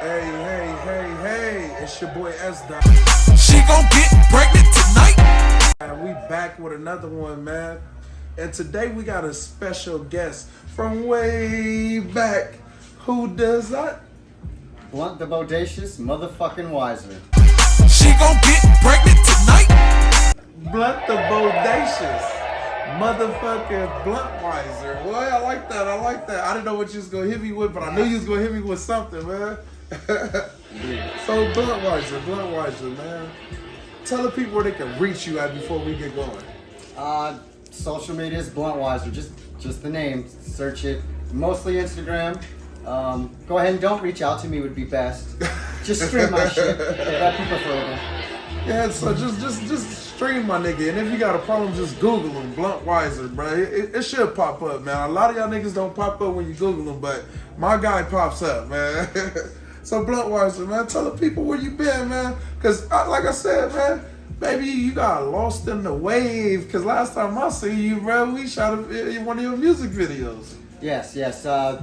Hey, it's your boy Sdot. She gon' get pregnant tonight. And we back with another one, man. And today we got a special guest from way back. Who does that? Blunt the bodacious motherfucking wiser. She gon' get pregnant tonight. Blunt the bodacious motherfucking Bluntweiser. Boy, I like that. I didn't know what you was gonna hit me with, but I knew you was gonna hit me with something, man. So Bluntweiser, man. Tell the people where they can reach you at before we get going. Social media is Bluntweiser. Just the name. Search it. Mostly Instagram. Go ahead and don't reach out to me would be best. Just stream my shit. That'd be preferable. Yeah, so just stream my nigga, and if you got a problem, just Google him, Bluntweiser, bro. It should pop up, man. A lot of y'all niggas don't pop up when you Google them, but my guy pops up, man. So Bluntweiser, man, tell the people where you been, man. Cause like I said, man, maybe you got lost in the wave. Cause last time I see you, bro, we shot one of your music videos. Yes.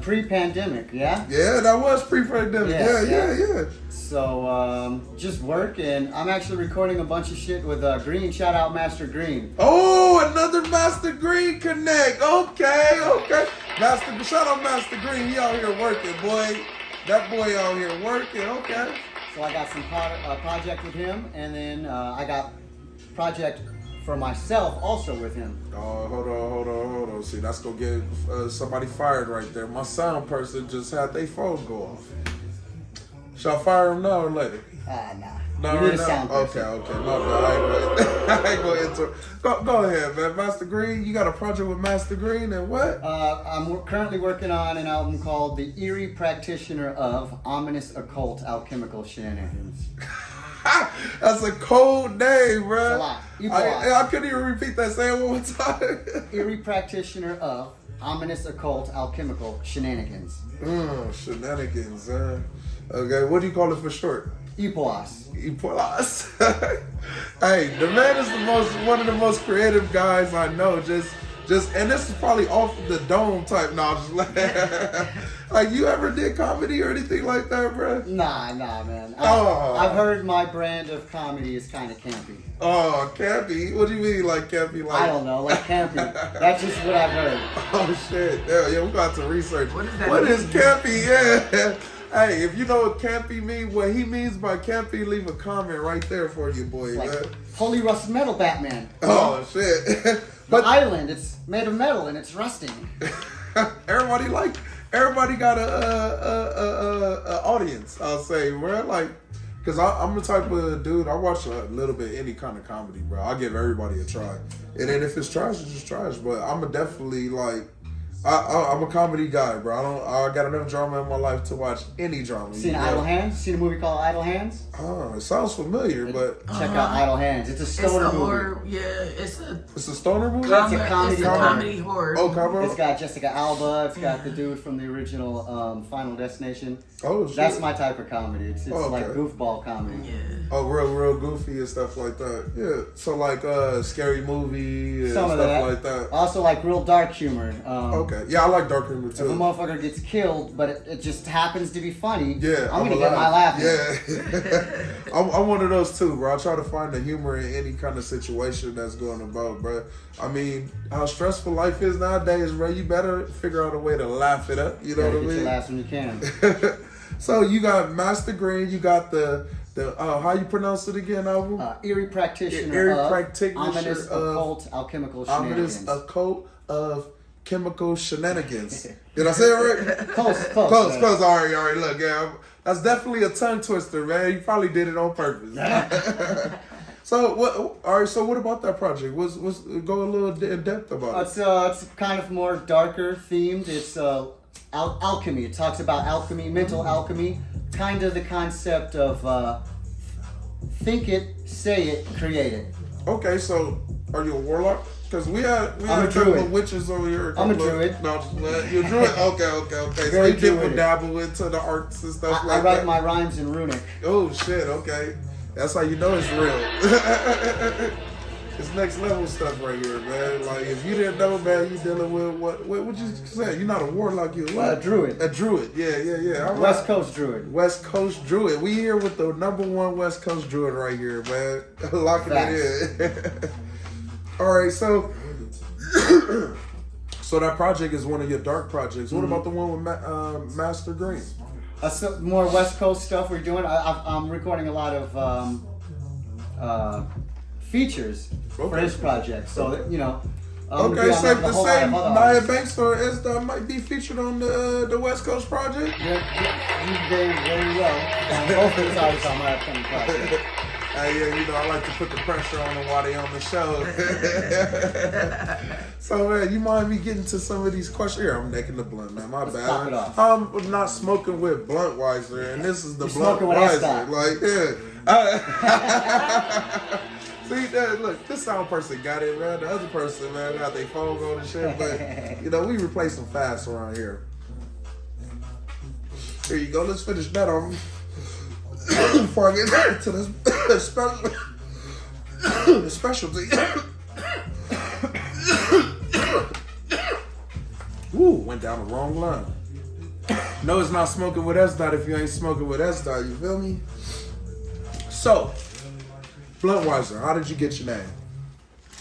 Pre-pandemic, yeah? Yeah, that was pre-pandemic. Yeah. So, just work, and I'm actually recording a bunch of shit with Green. Shout out Master Green. Oh, another Master Green connect. Okay. Shout out Master Green. He out here working, boy. That boy out here working. Okay. So I got some project with him, and then I got project for myself also with him. Oh, hold on. See, that's gonna get somebody fired right there. My sound person just had their phone go off. Should I fire him now or later? Nah. No, You right need a now? sound person. Okay, my bad. I ain't gonna enter. Go ahead, man. Master Green, you got a project with Master Green and what? I'm currently working on an album called The Eerie Practitioner of Ominous Occult Alchemical Shenanigans. That's a cold name, bro. It's a lot. I couldn't even repeat that. Say it one more time. Eerie Practitioner of Ominous Occult Alchemical Shenanigans. Shenanigans, huh? Okay, what do you call it for short? Ipoas. Hey, the man is one of the most creative guys I know. Just, and this is probably off the dome type knowledge. Like, you ever did comedy or anything like that, bro? Nah, man. Oh. I've heard my brand of comedy is kind of campy. Oh, campy? What do you mean, like campy? Like, I don't know, like campy. That's just what I've heard. Oh shit! Yeah, we got to research. What is that? What is campy? Yeah. Hey, if you know what campy means, what he means by campy, leave a comment right there for you, boy. Like man. Holy Rust Metal Batman. Oh shit! But the island, it's made of metal and it's rusting. everybody got a audience. I'll say, bro. Like, cause I'm the type of dude. I watch a little bit any kind of comedy, bro. I give everybody a try, and then if it's trash, it's just trash. But I'm definitely like. I'm a comedy guy, bro. I got enough drama in my life to watch any drama. Seen Idle Hands? Seen a movie called Idle Hands? Oh, it sounds familiar, but check out Idle Hands. It's a stoner movie. Horror, yeah, it's a stoner movie. It's a comedy horror. Oh, comedy. It's got Jessica Alba. It's got the dude from the original Final Destination. Oh, shit. That's my type of comedy. It's okay. like goofball comedy. Yeah. Oh, real goofy and stuff like that. Yeah. So like scary movie and Some stuff of that. like that. Also like real dark humor. Okay. Yeah, I like dark humor too. If a motherfucker gets killed, but it just happens to be funny, yeah, I'm gonna get my laugh. Yeah. I'm one of those too, bro. I try to find the humor in any kind of situation that's going about, bro. I mean, how stressful life is nowadays, bro. You better figure out a way to laugh it up. You know what I mean? Get your laughs when you can. So you got Master Green, you got the how you pronounce it again, album? Eerie Practitioner Eerie of Practitioner Ominous of Occult Alchemical Shenanigans. Ominous Occult of Chemical Shenanigans. Did I say it right? Close. All right. Look, yeah, that's definitely a tongue twister, man. You probably did it on purpose. So what? All right. So what about that project? What's go a little in depth about it? It's kind of more darker themed. It's alchemy. It talks about alchemy, mental alchemy, kind of the concept of think it, say it, create it. Okay, so are you a warlock? Because we had I'm a a couple druid. of witches over here. I'm a druid. No, you're a druid? Okay. So Very you dip druidic. dabble into the arts and stuff I like write that? my rhymes in runic. Oh, shit, okay. That's how you know it's real. It's next level stuff right here, man. Like, if you didn't know, man, you dealing with what you say? You're not a warlock, you're what? A druid. A druid, yeah. All right. West Coast druid. West Coast druid. We here with the #1 West Coast druid right here, man. Locking it in. All right, so so that project is one of your dark projects. What about the one with Master Green? So more West Coast stuff we're doing. I'm recording a lot of features for his project. So, you know. Okay, safe to say Nia Banks or Sdot might be featured on the West Coast project? You very well. Both of these artists on my upcoming project. Yeah, you know, I like to put the pressure on them while they on the show. So, man, you mind me getting to some of these questions? Here, I'm making the blunt, man. My bad. Pop it off. I'm not smoking with Bluntweiser, and this is the smoking with Bluntweiser. Sdot. Like, yeah. See, look, this sound person got it, man. The other person, man, got their phone on and shit. But, you know, we replace them fast around here. Here you go. Let's finish that on. Before I get to this specialty. Woo, went down the wrong line. No, it's not smoking with Sdot if you ain't smoking with Sdot, you feel me? So, Bluntweiser, how did you get your name?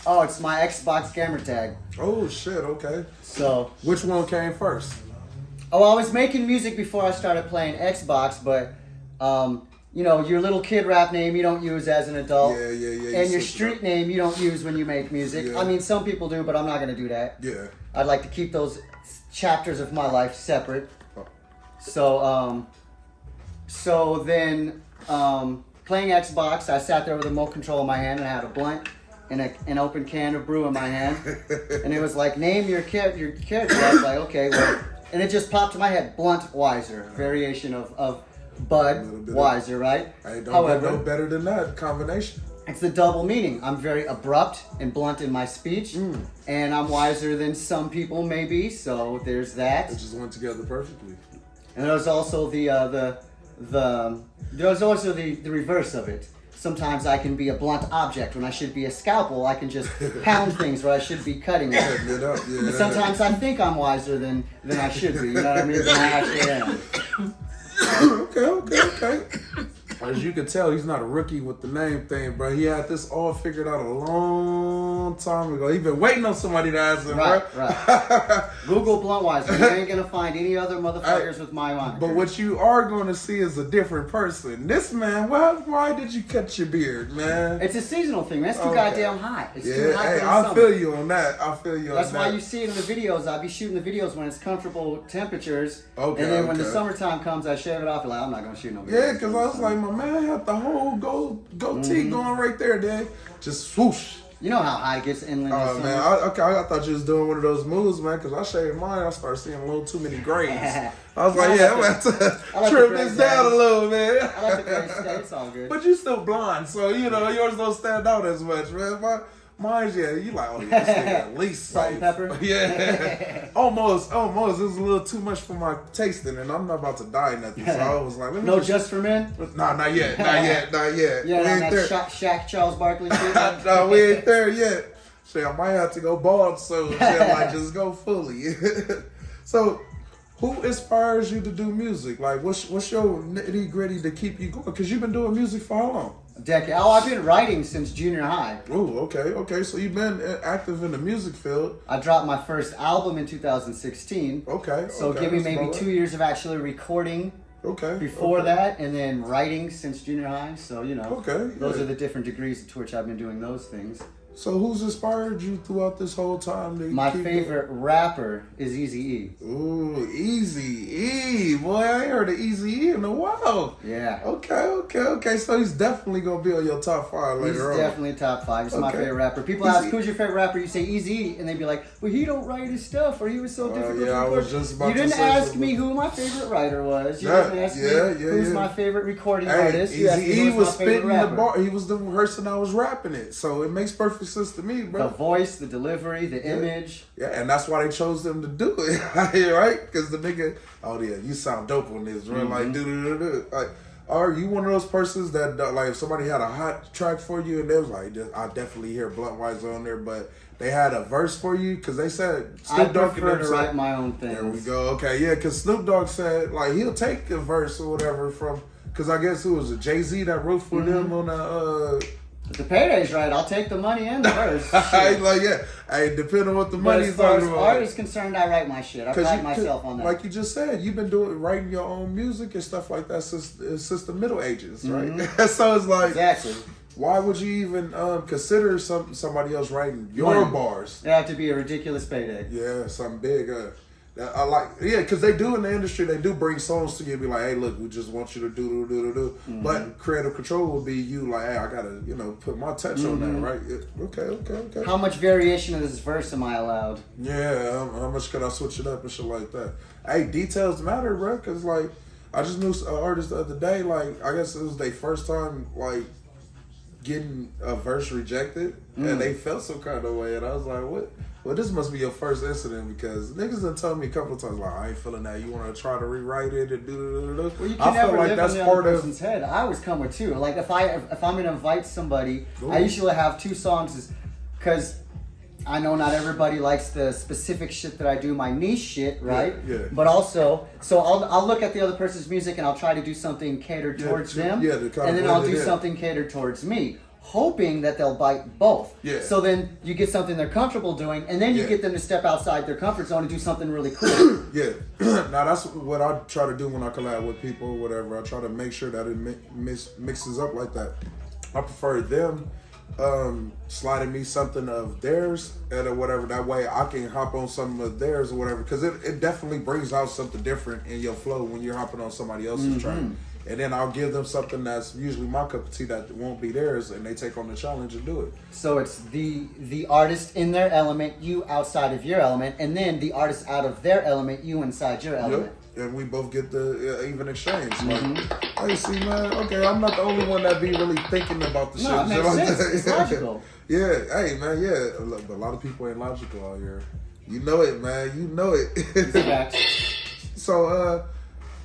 Oh, it's my Xbox gamer tag. Oh shit, okay. So, which one came first? Oh, I was making music before I started playing Xbox, but you know, your little kid rap name you don't use as an adult. Yeah. And your street name you don't use when you make music. Yeah. I mean, some people do, but I'm not going to do that. Yeah. I'd like to keep those chapters of my life separate. Oh. So then, playing Xbox, I sat there with a remote control in my hand and I had a blunt and an open can of brew in my hand. And it was like, name your character. I was like, okay, well, and it just popped to my head, Bluntweiser, variation of Budweiser, right? I don't However, know better than that combination. it's the double meaning. I'm very abrupt and blunt in my speech, and I'm wiser than some people may be. So there's that. It just went together perfectly. And there's also the reverse of it. Sometimes I can be a blunt object when I should be a scalpel. I can just pound things where I should be cutting it. And sometimes I think I'm wiser than I should be. You know what I mean? Than I actually am. Okay. As you can tell, he's not a rookie with the name thing, bro. He had this all figured out a long time ago. He been waiting on somebody to ask him, right? Google Bluntweiser. You ain't gonna find any other motherfuckers with my moniker. But what you are going to see is a different person. This man, why did you cut your beard, man? It's a seasonal thing, man. It's too goddamn hot. It's too hot hey, for the I summer. feel you on that. That's why you see it in the videos. I be shooting the videos when it's comfortable temperatures. And then when the summertime comes, I shave it off. Like, I'm not gonna shoot no videos. Yeah, because I was like, my man had the whole goatee going right there, dude. Just swoosh. You know how hot it gets inland. Oh man, I thought you was doing one of those moves, man. Because I shaved mine, I started seeing a little too many grays. I was like, I'm gonna have to trim this down a little, man. I like the gray stay. It's all good. But you still blonde, so you know yours don't stand out as much, man. Mine's, you like, oh, yeah, this nigga at least salt and pepper. Yeah, almost. It was a little too much for my tasting, and I'm not about to die nothing. So I was like, no, just for men. Nah, not yet. Yeah, we ain't there. Shaq Charles Barkley shit. No, we ain't there yet. Shit, I might have to go bald soon. Shit, like just go fully. So, who inspires you to do music? Like, what's your nitty gritty to keep you going? Because you've been doing music for how long? A decade. Oh, I've been writing since junior high. Oh, okay. So you've been active in the music field. I dropped my first album in 2016. Okay. So give me maybe 2 years of actually recording. Okay. Before that, and then writing since junior high. So Okay. Those are the different degrees to which I've been doing those things. So who's inspired you throughout this whole time? My favorite rapper is Eazy-E. Ooh, Eazy-E. Boy, I ain't heard of Eazy-E in a while. Yeah. Okay. So he's definitely going to be on your top 5 later on. He's definitely top 5. He's my favorite rapper. People ask, who's your favorite rapper? You say Eazy-E, and they'd be like, well, he don't write his stuff, or he was so difficult to record. I was just about You to didn't say ask something. me who my favorite writer was. You didn't ask me who's my favorite recording artist. You asked me Eazy-E who's was my favorite spitting the rapper. bar. He was the person I was rapping it. So it makes perfect sense to me, bro. The voice, the delivery, the image. Yeah, and that's why they chose him to do it, right? Because the nigga, oh yeah, you sound dope on this, bro. Like, do. Like, Are you one of those persons that like if somebody had a hot track for you and they was like, I definitely hear Bluntweiser on there, but they had a verse for you? Because they said I prefer to write my own things. There we go. Okay, yeah, because Snoop Dogg said like he'll take a verse or whatever from, because I guess it was a Jay-Z that wrote for them on the. If the payday's right, I'll take the money and the verse. Like, yeah, hey, depending on what the money's as far as about. art is concerned, I write my shit. I pride myself on that. Like you just said, you've been writing your own music and stuff like that since the Middle Ages, right? So it's like, exactly. Why would you even consider somebody else writing your bars? They have to be a ridiculous payday. Yeah, something big. I like, yeah, because they do in the industry, they do bring songs to you and be like, hey, look, we just want you to do. But creative control will be you like, hey, I gotta, put my touch on that, right? Okay. How much variation of this verse am I allowed? Yeah, how much can I switch it up and shit like that? Hey, details matter, bro, because like, I just knew an artist the other day, like, I guess it was their first time, like, getting a verse rejected, and they felt some kind of way, and I was like, what? Well, this must be your first incident, because niggas done told me a couple of times, like, I ain't feeling that. You want to try to rewrite it and do. Well, you can never live in the other person's head. I always come with two. Like, if I'm going to invite somebody, I usually have two songs, because I know not everybody likes the specific shit that I do, my niche shit, right? Yeah. But also, so I'll look at the other person's music and I'll try to do something catered towards them. Yeah, and then I'll do something catered towards me, hoping that they'll bite both. Yeah. So then you get something they're comfortable doing, and then you get them to step outside their comfort zone and do something really cool. Yeah. Now that's what I try to do when I collab with people or whatever. I try to make sure that it mixes up like that. I prefer them sliding me something of theirs and whatever. That way I can hop on some of theirs or whatever, because it definitely brings out something different in your flow when you're hopping on somebody else's track. And then I'll give them something that's usually my cup of tea that won't be theirs, and they take on the challenge and do it. So it's the artist in their element, you outside of your element, and then the artist out of their element, you inside your element. Yep. And we both get the even exchange. Like, hey, see, man, okay, I'm not the only one that be really thinking about the shit. No, it makes sense. It's logical. Yeah, hey, man, yeah. But a lot of people ain't logical out here. You know it, man. You know it. So,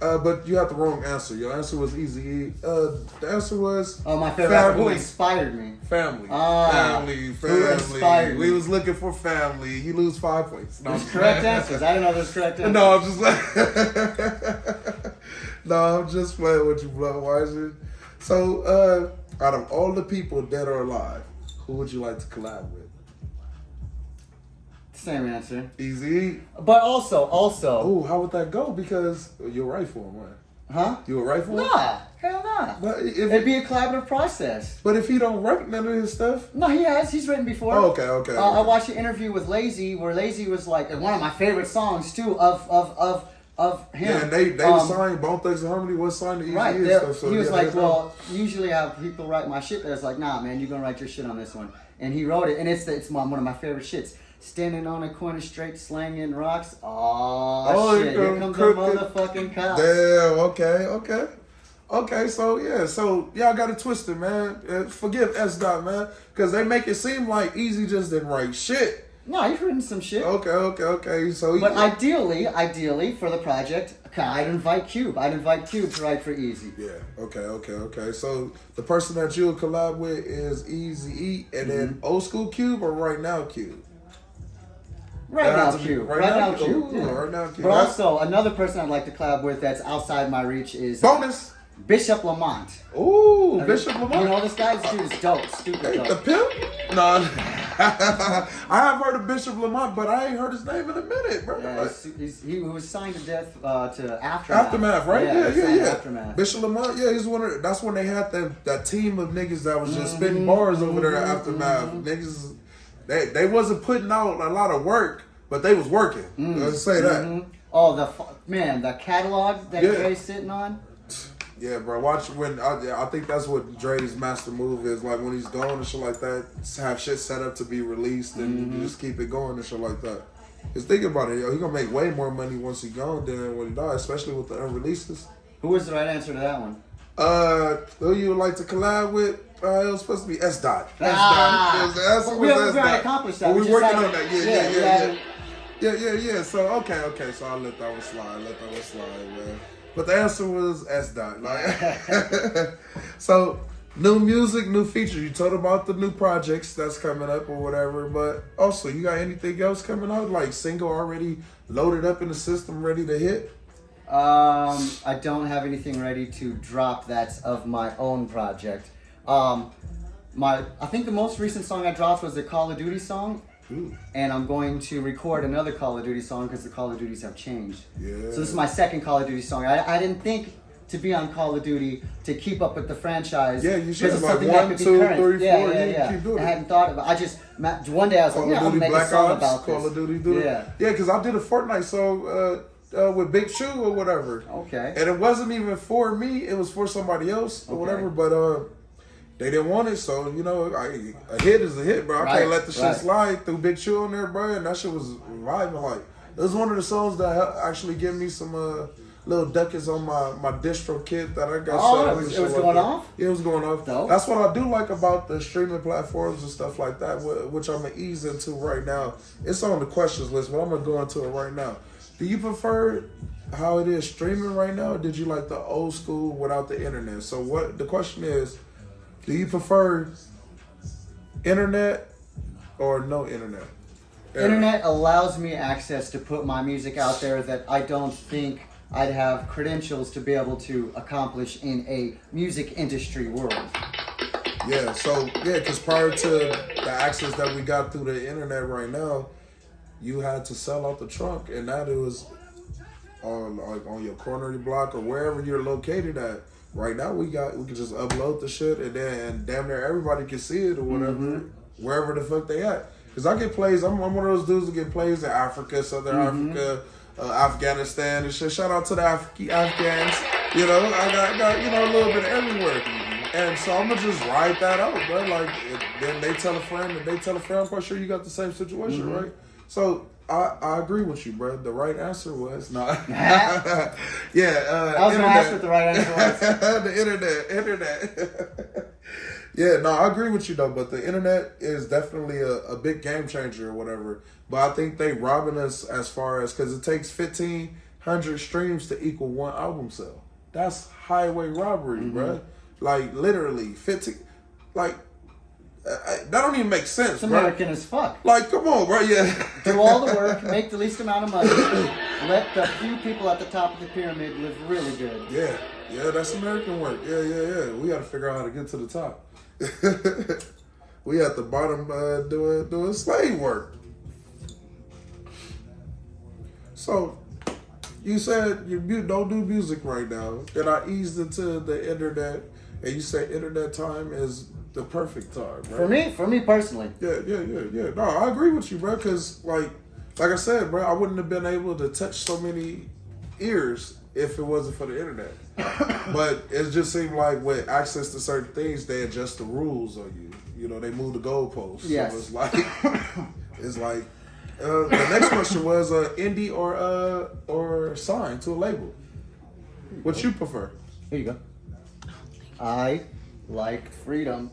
but you have the wrong answer. Your answer was easy. The answer was my favorite rapper. Who inspired me? Family. Family. Who inspired me? We was looking for family. You lose 5 points. No, there's correct answers. I didn't know there's correct answers. No, I'm just like no, I'm just playing with you, Bluntweiser. So, out of all the people dead or alive, who would you like to collab with? Same answer. Easy. But also. Oh, how would that go? Because you'll write for him, right? Huh? You will write for him? Nah, hell nah. But it'd be a collaborative process. But if he don't write none of his stuff? No, he has. He's written before. Oh, okay. I watched an interview with Lazy where Lazy was like, one of my favorite songs too of him. Yeah, and they were signed. Bone Thugs and Harmony was signed to Easy right. and stuff. So he was like, well, usually I have people write my shit. That's like, nah, man, you're gonna write your shit on this one. And he wrote it, and it's one of my favorite shits. Standing on a corner straight slanging rocks. Oh shit, here comes the motherfucking cops. Damn, okay, so y'all got it twisted, man. Forgive Sdot, man, because they make it seem like Easy just didn't write shit. No, he's written some shit. Okay. So, but ideally for the project, I'd invite Cube. To write for Easy. Yeah. Okay. So the person that you'll collab with is Easy E, and then old school Cube or right now Cube. Right now, Cube. But also, another person I'd like to collab with that's outside my reach is Bonus Bishop Lamont. Ooh, Bishop Lamont. You know this guy? This dude is dope. Stupid dope. The pimp? No. I have heard of Bishop Lamont, but I ain't heard his name in a minute, bro. Yeah, he was signed to death to Aftermath. Aftermath, right? Yeah. Aftermath. Bishop Lamont, he's one of. That's when they had that team of niggas that was just spitting bars over there at Aftermath. Niggas, they wasn't putting out a lot of work, but they was working. Let's say that. Oh, the catalog that Dre's sitting on. Yeah, bro. Watch when I think that's what Dre's master move is. Like when he's gone and shit like that, have shit set up to be released and just keep it going and shit like that. Cause think about it, he gonna make way more money once he's gone than when he dies, especially with the unreleases. Who was the right answer to that one? Who you would like to collab with? It was supposed to be Sdot. Sdot. We already accomplished that. We working on that. Yeah. So okay. So I'll let that one slide. Man. But the answer was Sdot. Like, so new music, new features. You told about the new projects that's coming up or whatever. But also, you got anything else coming out? Like single already loaded up in the system, ready to hit? I don't have anything ready to drop that's of my own project. I think the most recent song I dropped was a Call of Duty song. Ooh. And I'm going to record another Call of Duty song because the Call of Duties have changed. Yeah. So this is my second Call of Duty song. I didn't think to be on Call of Duty to keep up with the franchise. Yeah, you should. It's Like something 1, that could be 2, current. 3, 4. Yeah. Keep doing I it. hadn't thought about. One day I was Call like, of I'll Duty make Black a song Ops, about this. Call of Duty, do Yeah. Yeah, because I did a Fortnite song with Big Chew or whatever. Okay. And it wasn't even for me; it was for somebody else or whatever. But they didn't want it, so you know, a hit is a hit, bro. I can't let the shit slide through Big Chew on there, bro. And that shit was vibing. Like it was one of the songs that helped actually give me some little ducats on my distro kit that I got. Oh, it was going off? Yeah, it was going off. Dope. That's what I do like about the streaming platforms and stuff like that, which I'm gonna ease into right now. It's on the questions list, but I'm gonna go into it right now. Do you prefer how it is streaming right now, or did you like the old school without the internet? So what the question is, do you prefer internet or no internet? Internet allows me access to put my music out there that I don't think I'd have credentials to be able to accomplish in a music industry world. Yeah, so because prior to the access that we got through the internet right now, you had to sell out the trunk, and that it was on your corner of your block or wherever you're located at. Right now we can just upload the shit and damn near everybody can see it or whatever, wherever the fuck they at. Cause I get plays. I'm one of those dudes that get plays in Africa, Southern Africa, Afghanistan and shit. Shout out to the Afghans. You know, I got a little bit everywhere. And so I'm gonna just ride that out, bro. Like then they tell a friend, and they tell a friend. I'm quite sure you got the same situation, right? So I agree with you, bro. The right answer was no. I Yeah, was gonna ask what the right answer was. The internet. Yeah, no, I agree with you though. But the internet is definitely a big game changer or whatever. But I think they robbing us as far as because it takes 1,500 streams to equal one album sale. That's highway robbery, bro. Like literally 15. Like that don't even make sense, It's bro. American as fuck. Like, come on, bro. Yeah. Do all the work, make the least amount of money, let the few people at the top of the pyramid live really good. Yeah, that's American work. Yeah. We got to figure out how to get to the top. We at the bottom doing slave work. So, you said you don't do music right now. Then I eased into the internet, and you say internet time is the perfect time, right? For me personally. Yeah. No, I agree with you, bro. Because like I said, bro, I wouldn't have been able to touch so many ears if it wasn't for the internet. But it just seemed like with access to certain things, they adjust the rules on you. You know, they move the goalposts. Yes. So it's like the next question was indie or sign to a label. What you prefer? Here you go. I like freedom.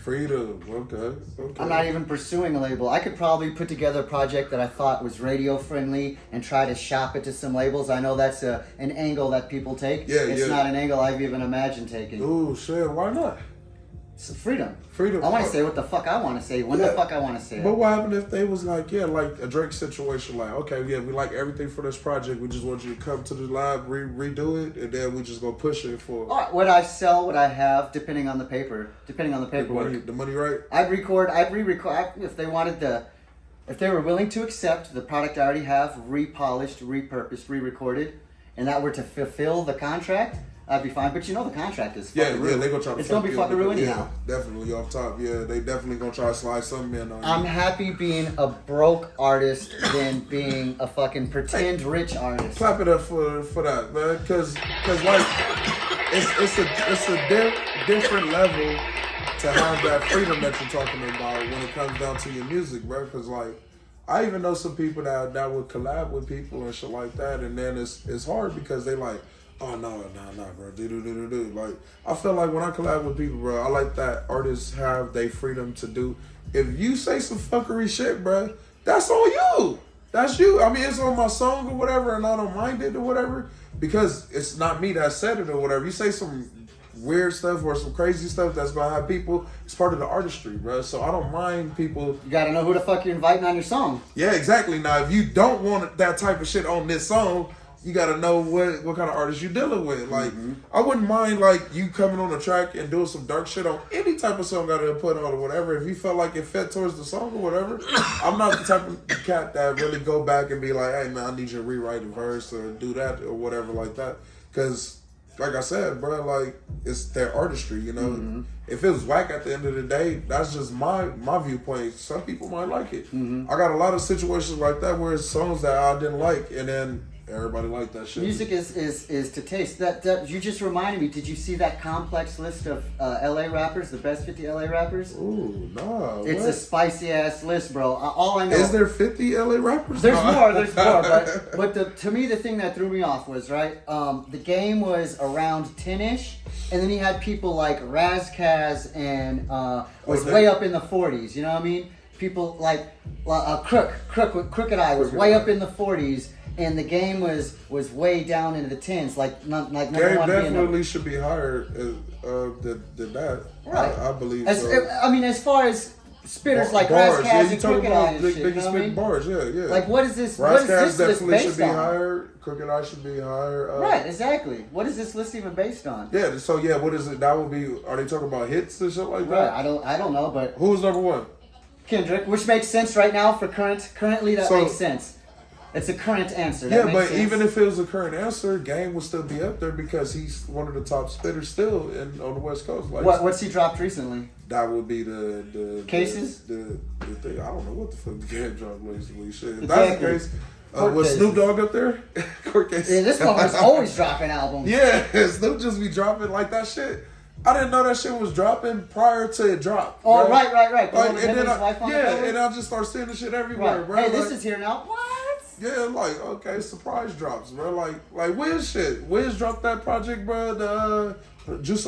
Freedom. Okay. I'm not even pursuing a label. I could probably put together a project that I thought was radio friendly and try to shop it to some labels. I know that's an angle that people take. It's not an angle I've even imagined taking. Ooh, shit. Why not? It's freedom. Freedom. I want to say what the fuck I want to say when the fuck I want to say it. But what happened if they was like a Drake situation, like, okay, we like everything for this project. We just want you to come to the lab, redo it, and then we just go push it for. All right, what I sell, what I have, depending on the paperwork. The money right? I'd re-record, if they were willing to accept the product I already have, repolished, repurposed, re-recorded, and that were to fulfill the contract, I'd be fine. But you know the contract is fucking they gonna try to. It's gonna be fucking ruined anyhow. Definitely off top. Yeah, they definitely gonna try to slide something in on you. I'm happy being a broke artist than being a fucking pretend rich artist. Clap it up for that, man, because like it's a different level to have that freedom that you're talking about when it comes down to your music, bro. Because like I even know some people that would collab with people and shit like that, and then it's hard because they like. Oh no, bro. Do. Like I feel like when I collab with people, bro, I like that artists have their freedom to do. If you say some fuckery shit, bro, that's on you. That's you. I mean, it's on my song or whatever, and I don't mind it or whatever. because it's not me that said it or whatever. You say some weird stuff or some crazy stuff that's gonna have people. It's part of the artistry, bro. So I don't mind people. You gotta know who the fuck you're inviting on your song. Yeah, exactly. Now, if you don't want that type of shit on this song, you gotta know what kind of artist you're dealing with. Like, I wouldn't mind like you coming on a track and doing some dark shit on any type of song I done put on or whatever. If you felt like it fit towards the song or whatever, I'm not the type of cat that really go back and be like, hey man, I need you to rewrite the verse or do that or whatever like that. Because like I said, bro, like it's their artistry, you know. If it was whack at the end of the day, that's just my viewpoint. Some people might like it. I got a lot of situations like that where it's songs that I didn't like, and then everybody liked that shit. Music is to taste. That you just reminded me. Did you see that complex list of LA rappers, the best 50 LA rappers? Ooh, nah. It's a spicy ass list, bro. All I know is there 50 LA rappers? There's more. But to me, the thing that threw me off was the Game was around 10ish, and then he had people like Razkaz and was way up in the 40s. You know what I mean? People like Crooked Eye was way up in the 40s. And the Game was way down into the 10s, like number Game one. definitely should be higher than that. Right, I believe. As far as spitters like bars, Razkaz and Crooked Eye and shit, you know what I mean? Bars, yeah. Like, what is this? Razkaz What is this list definitely based should be on? higher. Crooked Eye should be higher. Right, exactly. What is this list even based on? Yeah. So yeah, what is it? That would be. Are they talking about hits and shit like that? Right. I don't know, but who's number one? Kendrick, which makes sense right now for currently that makes sense. It's a current answer. That yeah, but sense. even if it was a current answer, Game would still be up there because he's one of the top spitters still on the West Coast. Like, what's he dropped recently? That would be the Cases. The thing. I don't know what the fuck Game dropped recently. Shit. If that's the case. Was Snoop Dogg up there? Court case. Yeah, this motherfucker's always dropping albums. Yeah, Snoop just be dropping like that shit. I didn't know that shit was dropping prior to it drop. Oh, bro. right. Like, and then and I just start seeing the shit everywhere, bro. Hey, this is here now. What? Yeah, like, okay, surprise drops, bro. Like Wiz shit. Wiz dropped that project, bro. The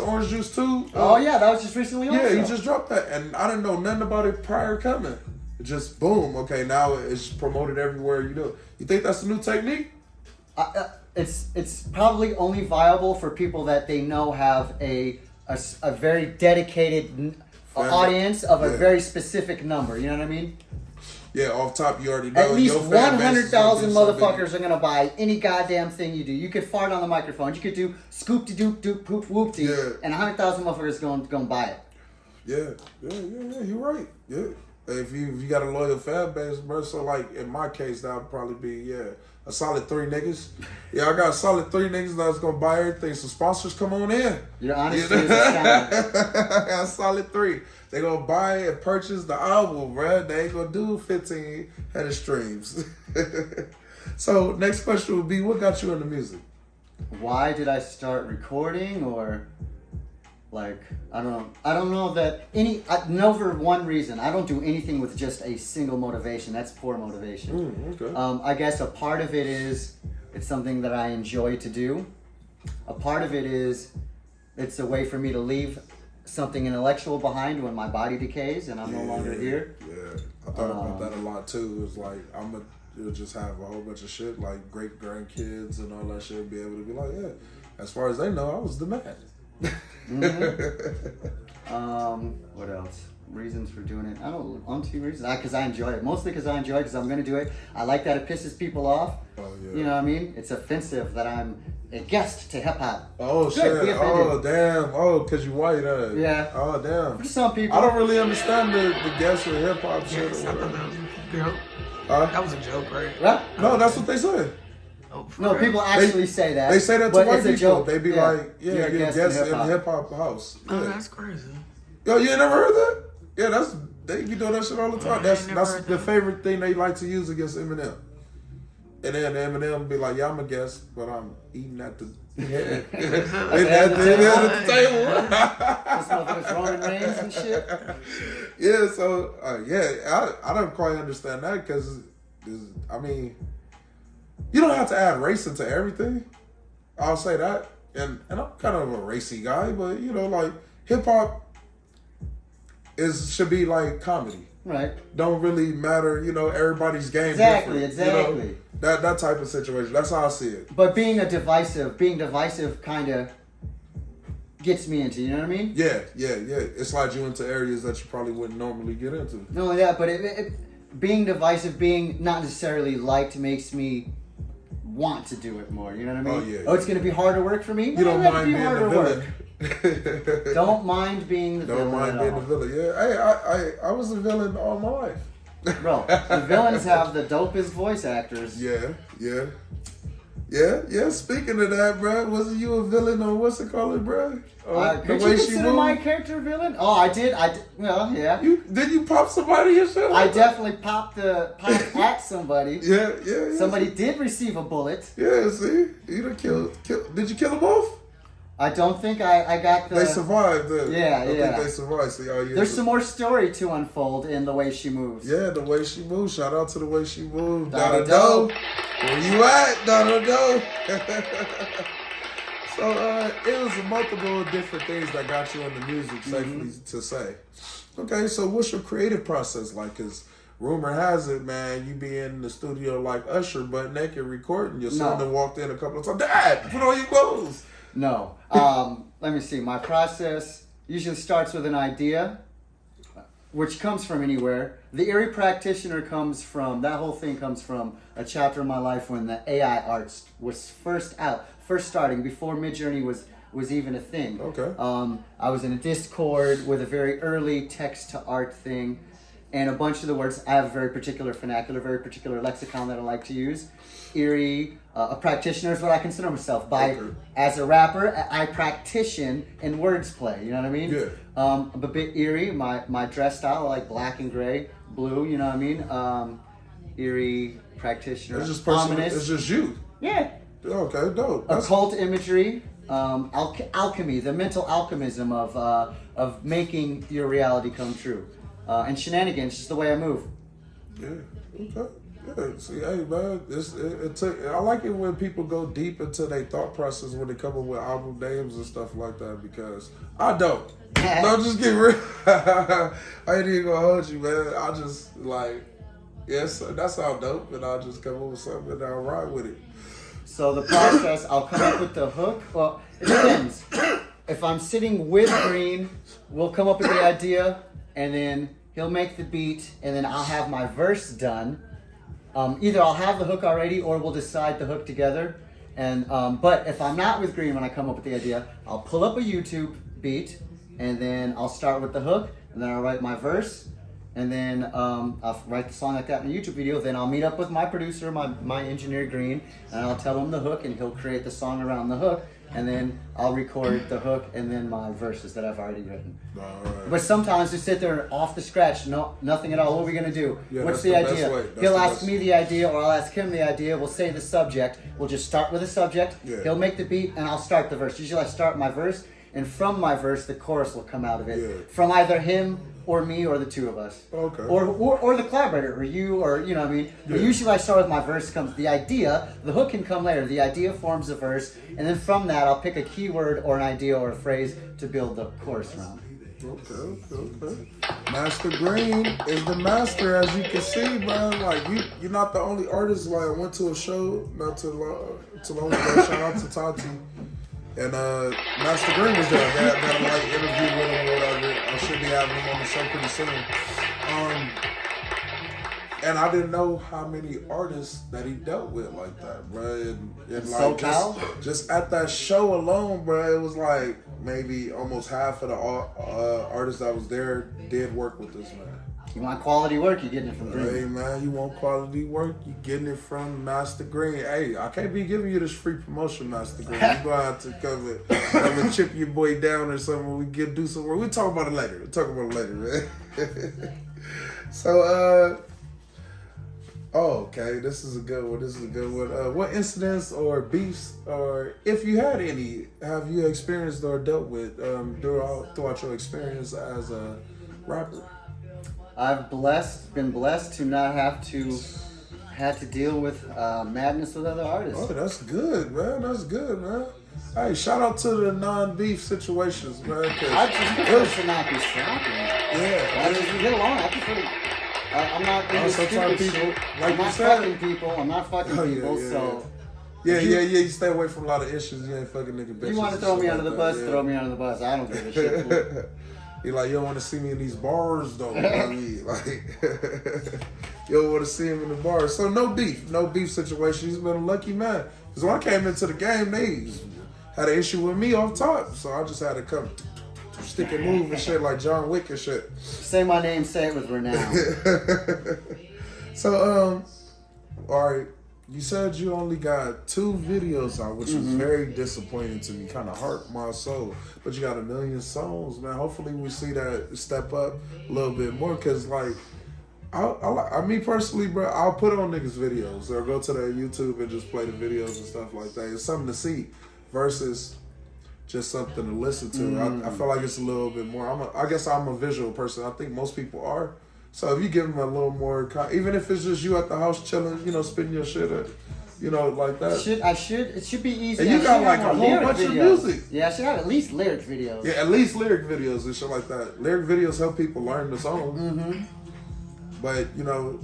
Orange Juice 2. Oh, yeah, that was just recently on. Yeah, he just dropped that. And I didn't know nothing about it prior coming. Just boom. Okay, now it's promoted everywhere you do. You think that's a new technique? It's probably only viable for people that they know have a very dedicated audience of a very specific number. You know what I mean? Yeah, off top, you already know. At least 100,000 motherfuckers are going to buy any goddamn thing you do. You could fart on the microphone. You could do scoop-de-doop-doop poop whoop-de, and 100,000 motherfuckers going to buy it. Yeah, you're right. Yeah. If you got a loyal fan base, bro, so like in my case, that would probably be, a solid 3 niggas. Yeah, I got a solid 3 niggas that's going to buy everything. So sponsors, come on in. Your honesty is astounding. I got a solid 3. They going to buy and purchase the album, bro. They ain't going to do 15 headed streams. So next question would be, what got you into music? Why did I start recording, or like I don't know that I know for one reason. I don't do anything with just a single motivation. That's poor motivation. Okay. I guess a part of it is it's something that I enjoy to do. A part of it is it's a way for me to leave something intellectual behind when my body decays and I'm no longer here. Yeah, I thought about that a lot too. It was like you'll just have a whole bunch of shit like great grandkids and all that shit. Be able to be like, yeah, as far as they know, I was the man. What else? Reasons for doing it? I don't know. 2 reasons. Because I enjoy it. Mostly because I enjoy it. Because I'm gonna do it. I like that it pisses people off. Oh yeah. You know what I mean? It's offensive that I'm a guest to hip hop. Oh shit! Oh damn! Oh, cause you white, Yeah. Oh damn! For some people, I don't really understand the guest with hip hop shit. Yes, I thought that was a joke. That was a joke, right? Right? No, that's what they say. Oh, No, people actually say that. They say that to but white it's a people. joke. They be like, yeah, you're a guest in the hip-hop. hip hop house. Oh, Yeah. that's crazy. Yo, you ain't never heard that? Yeah, they be doing that shit all the time. I That's ain't never heard the that. favorite thing they like to use against Eminem. And then Eminem be like, yeah, I'm a guest, but I'm eating at the at the table. This motherfucker's Roman Reigns and shit. Yeah, so I don't quite understand that because I mean, you don't have to add race into everything. I'll say that, and I'm kind of a racy guy, but you know, like hip hop should be like comedy. Right. Don't really matter, you know. Everybody's game Exactly. different. You know? That type of situation. That's how I see it. But being divisive kind of gets me into, you know what I mean? Yeah. It slides you into areas that you probably wouldn't normally get into. Not only that, but being divisive, being not necessarily liked, makes me want to do it more. You know what I mean? Oh, yeah. Oh, it's going to be harder work for me? You don't mind being the villain. Don't mind being the villain. Don't mind being the villain. Yeah. Hey, I was a villain all my life. Bro, the villains have the dopest voice actors. Yeah. Speaking of that, bro, wasn't you a villain on what's it called, bro? Could you consider my character a villain? Oh, I did. Well, yeah. Did you pop somebody or something? I definitely popped at somebody. Yeah. Somebody did receive a bullet. Yeah, see, you done killed. Did you kill them both? I don't think I got the. They survived. I think they survived. See, There's some more story to unfold in the way she moves. Yeah, the way she moves. Shout out to the way she moves. Donna Doe. Where you at, Donna Doe? So it was multiple different things that got you into music, safely to say. Okay, so what's your creative process like? Because rumor has it, man, you be in the studio like Usher, butt naked, recording. Your son that walked in a couple of times. Dad, put on your clothes. No. Let me see. My process usually starts with an idea, which comes from anywhere. The Eerie Practitioner that whole thing comes from a chapter in my life when the AI arts was first starting, before Midjourney was even a thing. Okay. I was in a Discord with a very early text to art thing, and a bunch of the words, I have a very particular vernacular, very particular lexicon that I like to use. Eerie, a practitioner is what I consider myself. As a rapper, I practition in wordplay, you know what I mean? Yeah. I'm a bit eerie, my dress style, I like black and gray, blue, you know what I mean? Eerie, practitioner, It's just personal. ominous. It's just you. Yeah. Okay, dope. Occult imagery, alchemy, the mental alchemism of making your reality come true. And shenanigans, just the way I move. Yeah. Okay. Yeah. See, hey man, I like it when people go deep into their thought process when they come up with album names and stuff like that, because I don't. No, just get real. I ain't even gonna hold you, man. I just like, yes, that sound dope, and I'll just come up with something and I'll ride with it. So the process, I'll come up with the hook. Well, it depends. If I'm sitting with Green, we'll come up with the idea, and then he'll make the beat, and then I'll have my verse done. Either I'll have the hook already, or we'll decide the hook together. And but if I'm not with Green when I come up with the idea, I'll pull up a YouTube beat, and then I'll start with the hook, and then I'll write my verse, and then I'll write the song like that in a YouTube video. Then I'll meet up with my producer, my engineer Green, and I'll tell him the hook, and he'll create the song around the hook. And then I'll record the hook and then my verses that I've already written. Right. But sometimes we sit there off the scratch, nothing at all. What are we gonna do? Yeah, What's the idea? He'll ask best. me the idea, or I'll ask him the idea. We'll say the subject. We'll just start with the subject. Yeah. He'll make the beat, and I'll start the verse. Usually I start my verse, and from my verse, the chorus will come out of it. Yeah. From either him or me or the two of us. Okay. Or the collaborator, or you, or you know what I mean? But usually I start with my verse, comes the idea, the hook can come later. The idea forms a verse, and then from that I'll pick a keyword or an idea or a phrase to build the chorus around. Okay. Master Green is the master, as you can see, man. Like you're not the only artist. Like I went to a show not too long ago. Shout out to Tati. And Master Green was there. Got a like interview with him or whatever. I should be having him on the show pretty soon. And I didn't know how many artists that he dealt with like that, bro. And like just at that show alone, bro, it was like maybe almost half of the artists that was there did work with this man. You want quality work, you're getting it from Green. Hey man, you want quality work, you're getting it from Master Green. Hey, I can't be giving you this free promotion, Master Green. You're gonna have to come and chip your boy down or something when we do some work. We'll talk about it later. Man. So okay, this is a good one. What incidents or beefs, or if you had any, have you experienced or dealt with throughout your experience as a rapper? I've been blessed to not have to deal with madness with other artists. Oh, that's good, man. Hey, shout out to the non-beef situations, man. I just prefer to not be strapping. Yeah, I just get along. I prefer to I'm not into sometimes stupid people, shit. like I'm not you said- fucking people. I'm not fucking Oh, yeah, people. yeah, So Yeah, you stay away from a lot of issues. You ain't fucking nigga bitches. you want to and throw shit me under like the that, bus? yeah. Throw me under the bus. I don't give a shit. Fool. You like, you don't want to see me in these bars though. You know what I mean? Like, you don't want to see him in the bars. So no beef situation. He's been a lucky man. Because when I came into the game, they had an issue with me off top. So I just had to come stick and move and shit like John Wick and shit. Say my name, say it with renown. So, all right. You said you only got 2 videos out, which was very disappointing to me. Kind of hurt my soul. But you got 1 million songs, man. Hopefully we see that step up a little bit more. Because, like, me personally, bro, I'll put on niggas' videos. Or go to their YouTube and just play the videos and stuff like that. It's something to see versus just something to listen to. I feel like it's a little bit more. I guess I'm a visual person. I think most people are. So if you give them a little more, even if it's just you at the house chilling, you know, spitting your shit, you know, like that. It should be easy. And you got like a whole bunch of music. Yeah, I should have at least lyric videos. Yeah, at least lyric videos and shit like that. Lyric videos help people learn the song. But you know,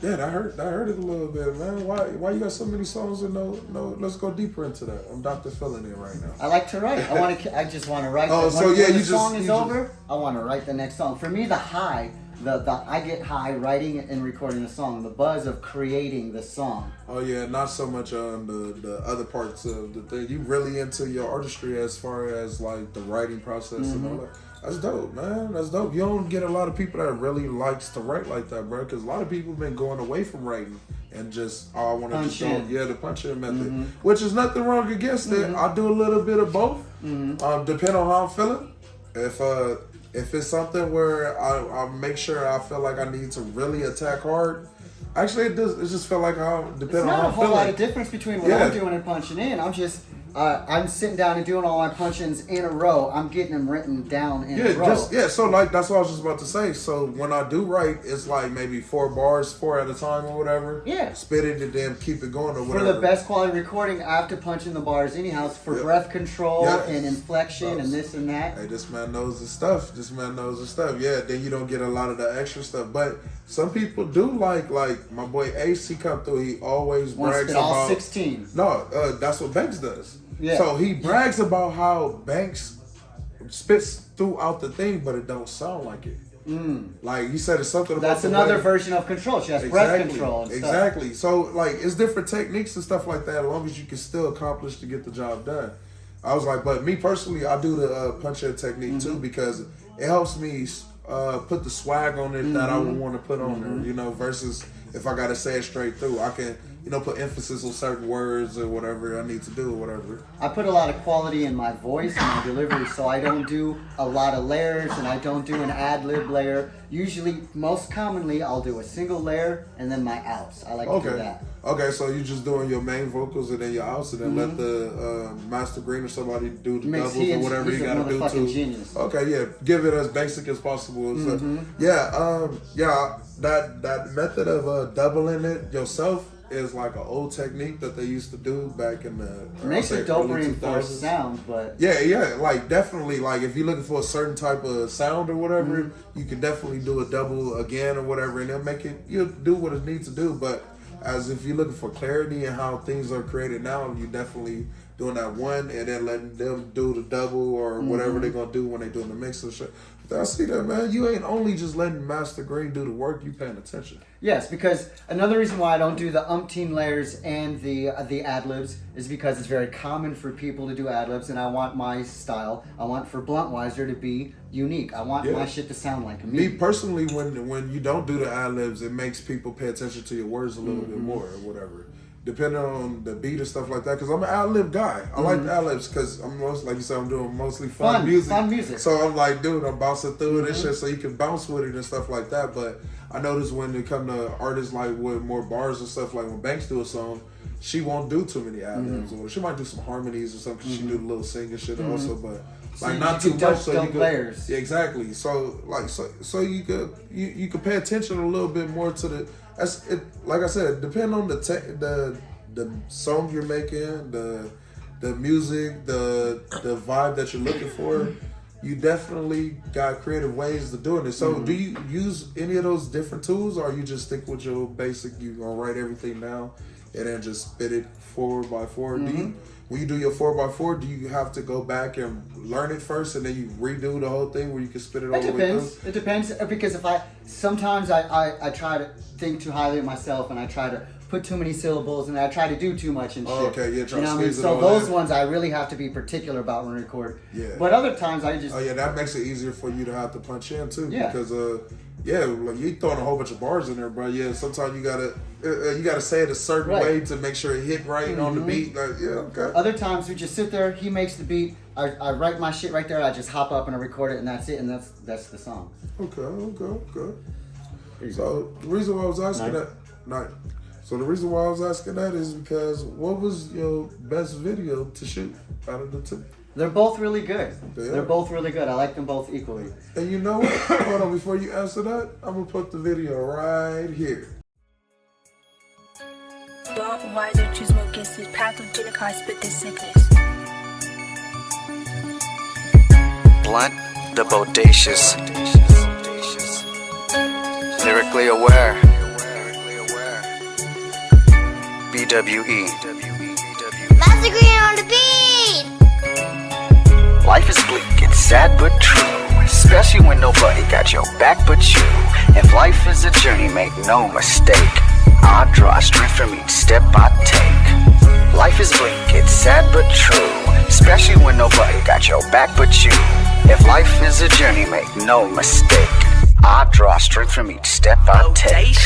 yeah, that hurt it a little bit, man. Why you got so many songs and no? Let's go deeper into that. I'm Dr. Feeling it right now. I like to write. I just want to write. Oh, so when yeah, the you song just- is you over, I want to write the next song. For me, the high. I get high writing and recording the song. The buzz of creating the song. Oh yeah, not so much on the other parts of the thing. You really into your artistry as far as like the writing process and all that. That's dope, man. That's dope. You don't get a lot of people that really likes to write like that, bro. Because a lot of people have been going away from writing and just I want to just the punch in method, which is nothing wrong against it. I do a little bit of both, depending on how I'm feeling. If it's something where I make sure I feel like I need to really attack hard, actually it does. It just feel like I depend There's on not how a I'm whole feeling. lot of difference between what I'm doing and punching in. I'm sitting down and doing all my punch-ins in a row. I'm getting them written down in a row. So like that's what I was just about to say. So when I do write, it's like maybe 4 bars, 4 at a time or whatever. Yeah. Spit it and then keep it going or whatever. For the best quality recording, I have to punch in the bars anyhow. For breath control and inflection and this and that. Hey, this man knows his stuff. Yeah, then you don't get a lot of the extra stuff. But some people do like my boy Ace, he come through, he always brags spit all about 16. No, that's what Banks does. Yeah. So he brags about how Banks spits throughout the thing, but it don't sound like it. Like he said, it's something about That's another version of control. She has breath control and stuff. Exactly. So like it's different techniques and stuff like that. As long as you can still accomplish to get the job done. I was like, but me personally, I do the punch in technique too because it helps me put the swag on it that I would want to put on there. You know, versus if I gotta say it straight through, I can. You know, put emphasis on certain words or whatever I need to do or whatever. I put a lot of quality in my voice and my delivery, so I don't do a lot of layers and I don't do an ad-lib layer. Usually, most commonly, I'll do a single layer and then my outs. I like to do that. Okay, so you just doing your main vocals and then your outs and then let the Master Green or somebody do the doubles or whatever you gotta do too. Genius. Okay, yeah, give it as basic as possible. So, that method of doubling it yourself is like an old technique that they used to do back in the It makes a dope reinforced sound, but yeah, like definitely, like if you're looking for a certain type of sound or whatever, you can definitely do a double again or whatever, and it'll make it. You'll do what it needs to do, but as if you're looking for clarity and how things are created now, you definitely doing that one and then letting them do the double or whatever they're gonna do when they doing the mix and shit. I see that, man. You ain't only just letting Master Green do the work, you paying attention. yes, because another reason why I don't do the umpteen layers and the ad-libs is because it's very common for people to do ad-libs, and I want my style. I want for Bluntweiser to be unique. I want my shit to sound like me. Me personally, when you don't do the ad-libs, it makes people pay attention to your words a little bit more or whatever. Depending on the beat and stuff like that, because I'm an ad-lib guy. I like the ad-libs because I'm like you said, I'm doing mostly fun music. Fun music. So I'm like, dude, I'm bouncing through it and shit, so you can bounce with it and stuff like that. But I notice when it come to artists like with more bars and stuff, like when Banks do a song, she won't do too many ad-libs. Or she might do some harmonies or something. She do the little singing shit also, but like not too much. So you could, layers. Yeah, exactly. So like so you could pay attention a little bit more to the. That's it. Like I said, depending on the song you're making, the music, the vibe that you're looking for, you definitely got creative ways to doing it. So do you use any of those different tools, or you just stick with your basic, you gonna write everything down and then just spit it 4x4? Do you, when you do your 4x4, do you have to go back and learn it first and then you redo the whole thing where you can spit it all the way through? It depends, because sometimes I try to think too highly of myself, and I try to put too many syllables, and I try to do too much and shit. Oh, okay, yeah, try to squeeze it So all those in. ones I really have to be particular about when I record. Yeah. But other times I just... Oh yeah, that makes it easier for you to have to punch in too. Yeah. Because like you throwing a whole bunch of bars in there, bro. Yeah, sometimes you gotta say it a certain way to make sure it hit right on the beat. Like, yeah, okay. Other times we just sit there, he makes the beat, I write my shit right there, I just hop up and I record it, and that's it, and that's the song. Okay. So the reason why I was asking So the reason why I was asking that is because what was your best video to shoot out of the two? They're both really good. Yeah. They're both really good. I like them both equally. And you know what? Hold on, before you answer that, I'm gonna put the video right here. Bluntweiser to smoke against this pathogenic high spit this sickness. Blunt, the bodacious, lyrically aware, BWE. Mazrah on the beat! Life is bleak, it's sad but true, especially when nobody got your back but you. If life is a journey, make no mistake, I draw strength from each step I take. Life is bleak, it's sad but true, especially when nobody got your back but you. If life is a journey, make no mistake, I draw strength from each step I take.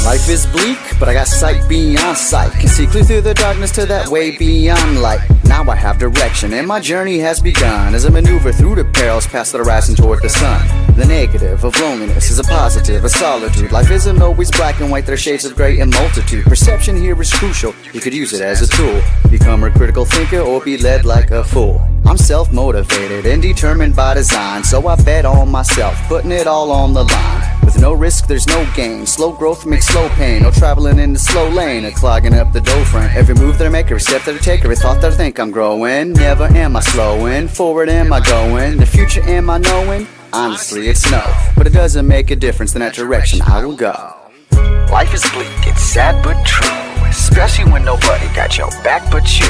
Life is bleak, but I got sight beyond sight. Can see clear through the darkness to that way beyond light. Now I have direction and my journey has begun as I maneuver through the perils past the horizon toward the sun. The negative of loneliness is a positive of solitude. Life isn't always black and white, there are shades of gray and multitude. Perception here is crucial, you could use it as a tool. Become a critical thinker or be led like a fool. I'm self-motivated and determined by design, so I bet on myself, putting it all on the line. With no risk, there's no gain. Slow growth makes slow pain. No traveling in the slow lane or clogging up the dough frame. Every move that I make, every step that I take, every thought that I think I'm growing. Never am I slowing, forward am I going. The future am I knowing? Honestly, it's no, but it doesn't make a difference in that direction I will go. Life is bleak, it's sad but true, especially when nobody got your back but you.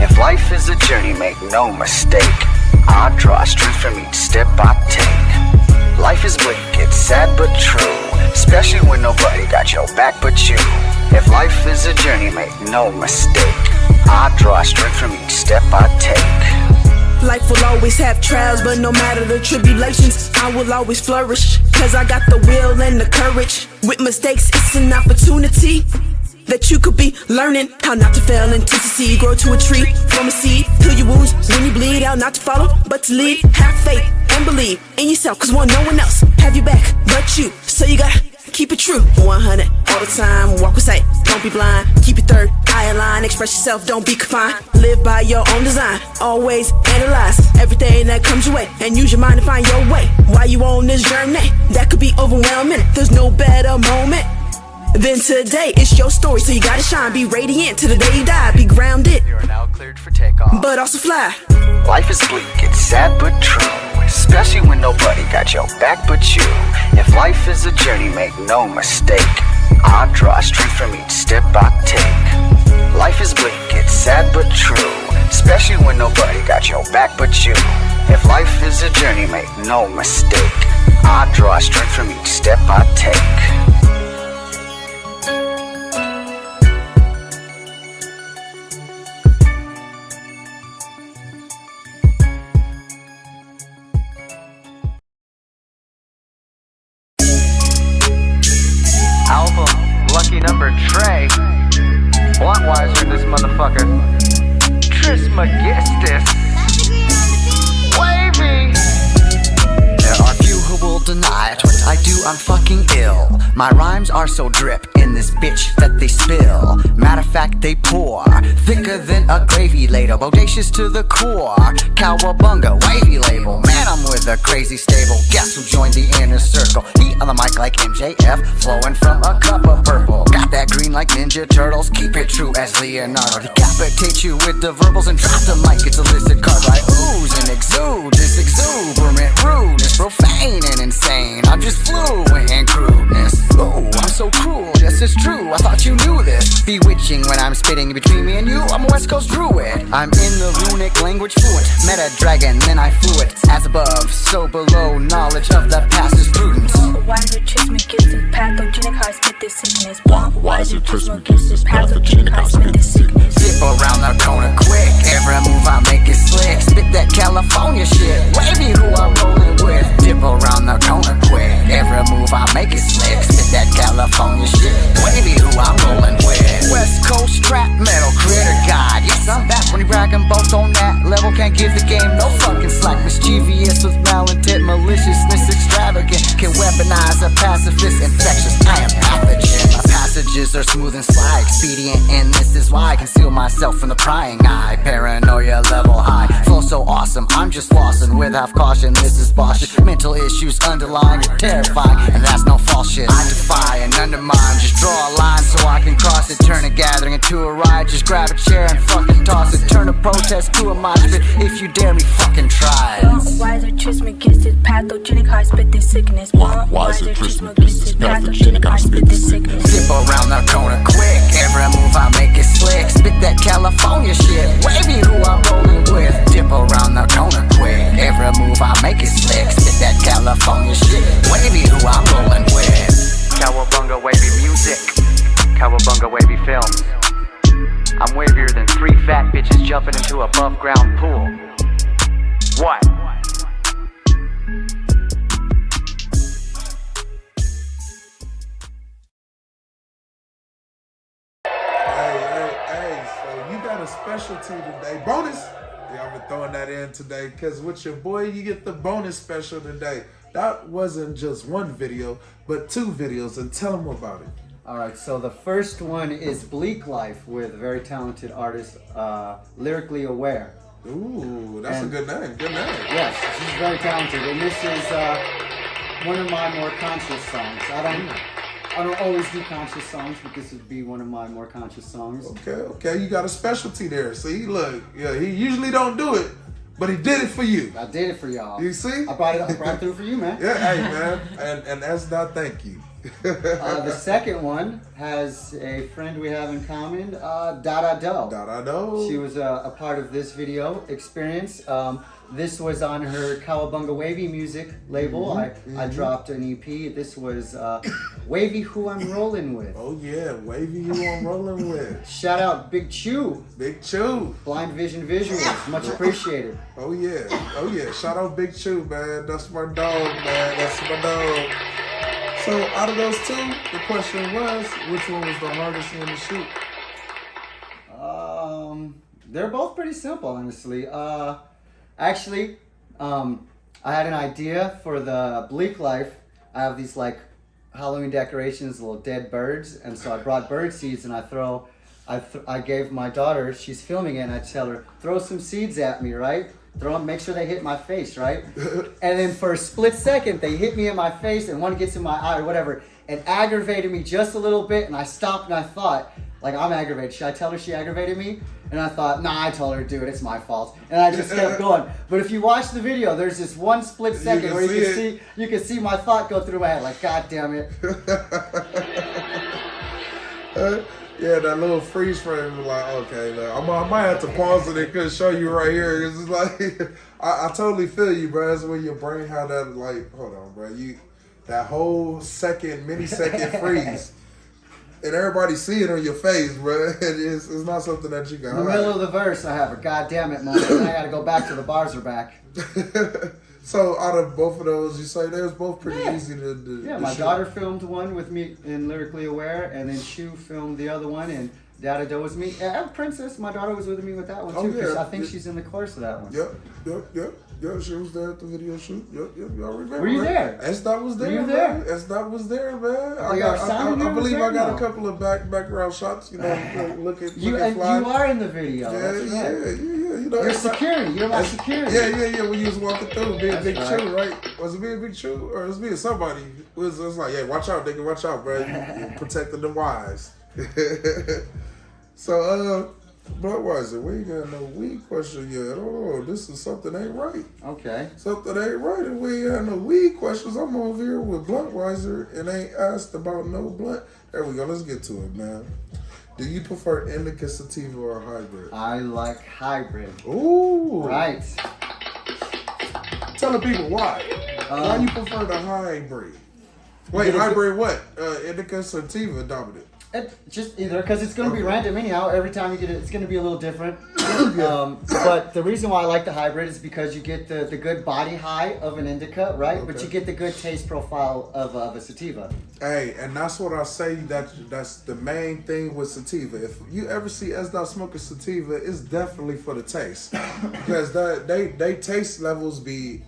If life is a journey, make no mistake, I draw strength from each step I take. Life is bleak, it's sad but true, especially when nobody got your back but you. If life is a journey, make no mistake, I draw strength from each step I take. Life will always have trials, but no matter the tribulations, I will always flourish, cause I got the will and the courage. With mistakes, it's an opportunity that you could be learning how not to fail and to succeed. Grow to a tree, form a seed, heal your wounds when you bleed out. Not to follow, but to lead. Have faith and believe in yourself, cause no one else have your back but you. So you gotta keep it true, 100 all the time. Walk with sight, don't be blind. Keep your third eye aligned. Express yourself, don't be confined. Live by your own design. Always analyze everything that comes your way and use your mind to find your way. While you on this journey, that could be overwhelming. There's no better moment than today. It's your story, so you gotta shine. Be radiant till the day you die. Be grounded, You're now cleared for takeoff, but also fly. Life is bleak, it's sad but true, especially when nobody got your back but you. If life is a journey, make no mistake, I draw strength from each step I take. Life is bleak, it's sad but true, especially when nobody got your back but you. If life is a journey, make no mistake, I draw strength from each step I take. Album, lucky number Trey, Bluntweiser, this motherfucker, Trismegistus, Wavy. There are few who will deny it. What I do, I'm fucking ill. My rhymes are so drip in this bitch that they spill. Matter of fact, they pour thicker than a gravy ladle. Bodacious to the core. Cowabunga, wavy label. Man, I'm with a the crazy stable. Guess who joined the inner circle? He on the mic like MJF, flowing from a cup of purple. Got that green like Ninja Turtles, keep it true as Leonardo. Decapitate you with the verbals and drop the mic. It's a listed card like ooze and exude. This exuberant rudeness, profane and insane. I'm just fluent in crudeness. Ooh, I'm so cruel, yes it's true, I thought you knew this. Bewitching when I'm spitting between me and you, I'm a West Coast druid. I'm in the runic language fluent, met a dragon, then I flew it. As above, so below, knowledge of the past is prudence. Bluntweiser trips me gives this pathogenic, I spit this sickness. Bluntweiser trips me gives this pathogenic, I spit this sickness. Dip around the corner quick, every move I make is slick. Spit that California shit, Wavy Who I'm Rollin with. Dip around the corner quick, every move I make is slick. Spit that California shit, Wavy Who I'm Rollin with. West Coast trap metal critter god, yes I'm back when you bragging both on that level. Can't give the game no fucking slack. Mischievous with malintent, maliciousness extravagant. Can weaponize a pacifist, infectious, I am pathogen. My passages are smooth and sly, expedient, and this is why I conceal myself from the prying eye. Paranoia level high, flow so awesome, I'm just flossing with half caution. This is bosh, mental issues underlying are terrifying, and that's no false shit. I defy and undermine, just draw a line so I can cross it. Turn a gathering into a riot, just grab a chair and fucking toss it. Turn a protest to a mosh pit, if you dare me fucking try it. Bluntweiser trips me gives this pathogenic, I spit this sickness. Bluntweiser trips me gives this pathogenic, I spit this sickness. Dip around the corner quick, every move I make is slick. Spit that California shit, Wavy Who I'm Rollin with. Dip around the corner quick, every move I make is slick. Spit that California shit, Wavy Who I'm Rollin with. Cowabunga wavy music, cowabunga wavy films. I'm wavier than 3 fat bitches jumping into a above ground pool. What? Hey, so you got a specialty today. Bonus! Yeah, I've been throwing that in today because with your boy, you get the bonus special today. That wasn't just one video, but 2 videos, and tell them about it. Alright, so the first one is Bleak Life with a very talented artist, Lyrically Aware. Ooh, that's a good name. Good name. Yes, she's very talented, and this is one of my more conscious songs. I don't always do conscious songs, but this would be one of my more conscious songs. Okay, you got a specialty there. See, look, yeah, he usually don't do it, but he did it for you. I did it for y'all. You see? I brought it through for you, man. Yeah, hey, man, and that's not thank you. The second one has a friend we have in common, Dada Do. Dada Do. She was a part of this video experience. This was on her Cowabunga Wavy music label. I dropped an EP. This was Wavy Who I'm Rollin with. Oh yeah, Wavy Who I'm Rollin with. Shout out Big Chew. Big Chew. Blind Vision Visuals. Much appreciated. Oh yeah. Shout out Big Chew, man. That's my dog, man. That's my dog. So out of those 2, the question was, which one was the hardest one to shoot? They're both pretty simple, honestly. Actually, I had an idea for the Bleak Life. I have these like Halloween decorations, little dead birds, and so I brought bird seeds and I gave my daughter, she's filming it, and I tell her, throw some seeds at me, right? Throw them, make sure they hit my face, right? And then for a split second, they hit me in my face, and one gets in my eye or whatever, and aggravated me just a little bit, and I stopped and I thought, like, I'm aggravated. Should I tell her she aggravated me? And I thought, nah, I told her to do it. It's my fault. And I just kept going. But if you watch the video, there's this one split second where you can see my thought go through my head, like, God damn it. Yeah, that little freeze frame was like, okay, look, I might have to pause it and could show you right here. It's just like, I totally feel you, bro. That's when your brain had that, like, hold on, bro. That whole millisecond freeze. And everybody see it on your face, bro. It's not something that you can hide. In the middle of the verse, I have a goddamn it moment, and I gotta go back to the bars are back. So out of both of those, you say they was both pretty easy to do. Yeah, my daughter filmed one with me in Lyrically Aware, and then Shu filmed the other one, and Dada Do was me. And Princess, my daughter was with me with that one too, because I think she's in the chorus of that one. Yep. Yeah, she was there at the video shoot. Yep, y'all remember. Were you there? Sdot was there. Were you there? Sdot was there, man. I believe I got a couple of background shots, you know, looking you fly. You are in the video. Yeah, that's right. yeah. You know, You're it's not- security. You're my security. Yeah. When you was walking through, being That's Big right. Chew, right? Was it being Big Chew or was it being somebody? It was like, yeah, watch out, nigga, watch out, bro. You protecting the wise. So, Bluntweiser, we ain't got no weed question yet. Oh, this is something ain't right. Okay. Something ain't right. If we ain't had no weed questions, I'm over here with Bluntweiser and ain't asked about no blunt. There we go. Let's get to it, man. Do you prefer indica, sativa, or hybrid? I like hybrid. Ooh. Right. Tell the people why. Why you prefer the hybrid? Wait, hybrid what? Indica, sativa, dominant. Just either because it's going to be random anyhow. Every time you get it, it's going to be a little different. But the reason why I like the hybrid is because you get the good body high of an indica, right? Okay. But you get the good taste profile of a sativa. Hey, and that's what I say. That's the main thing with sativa. If you ever see Sdot smoking sativa, it's definitely for the taste, because they taste levels be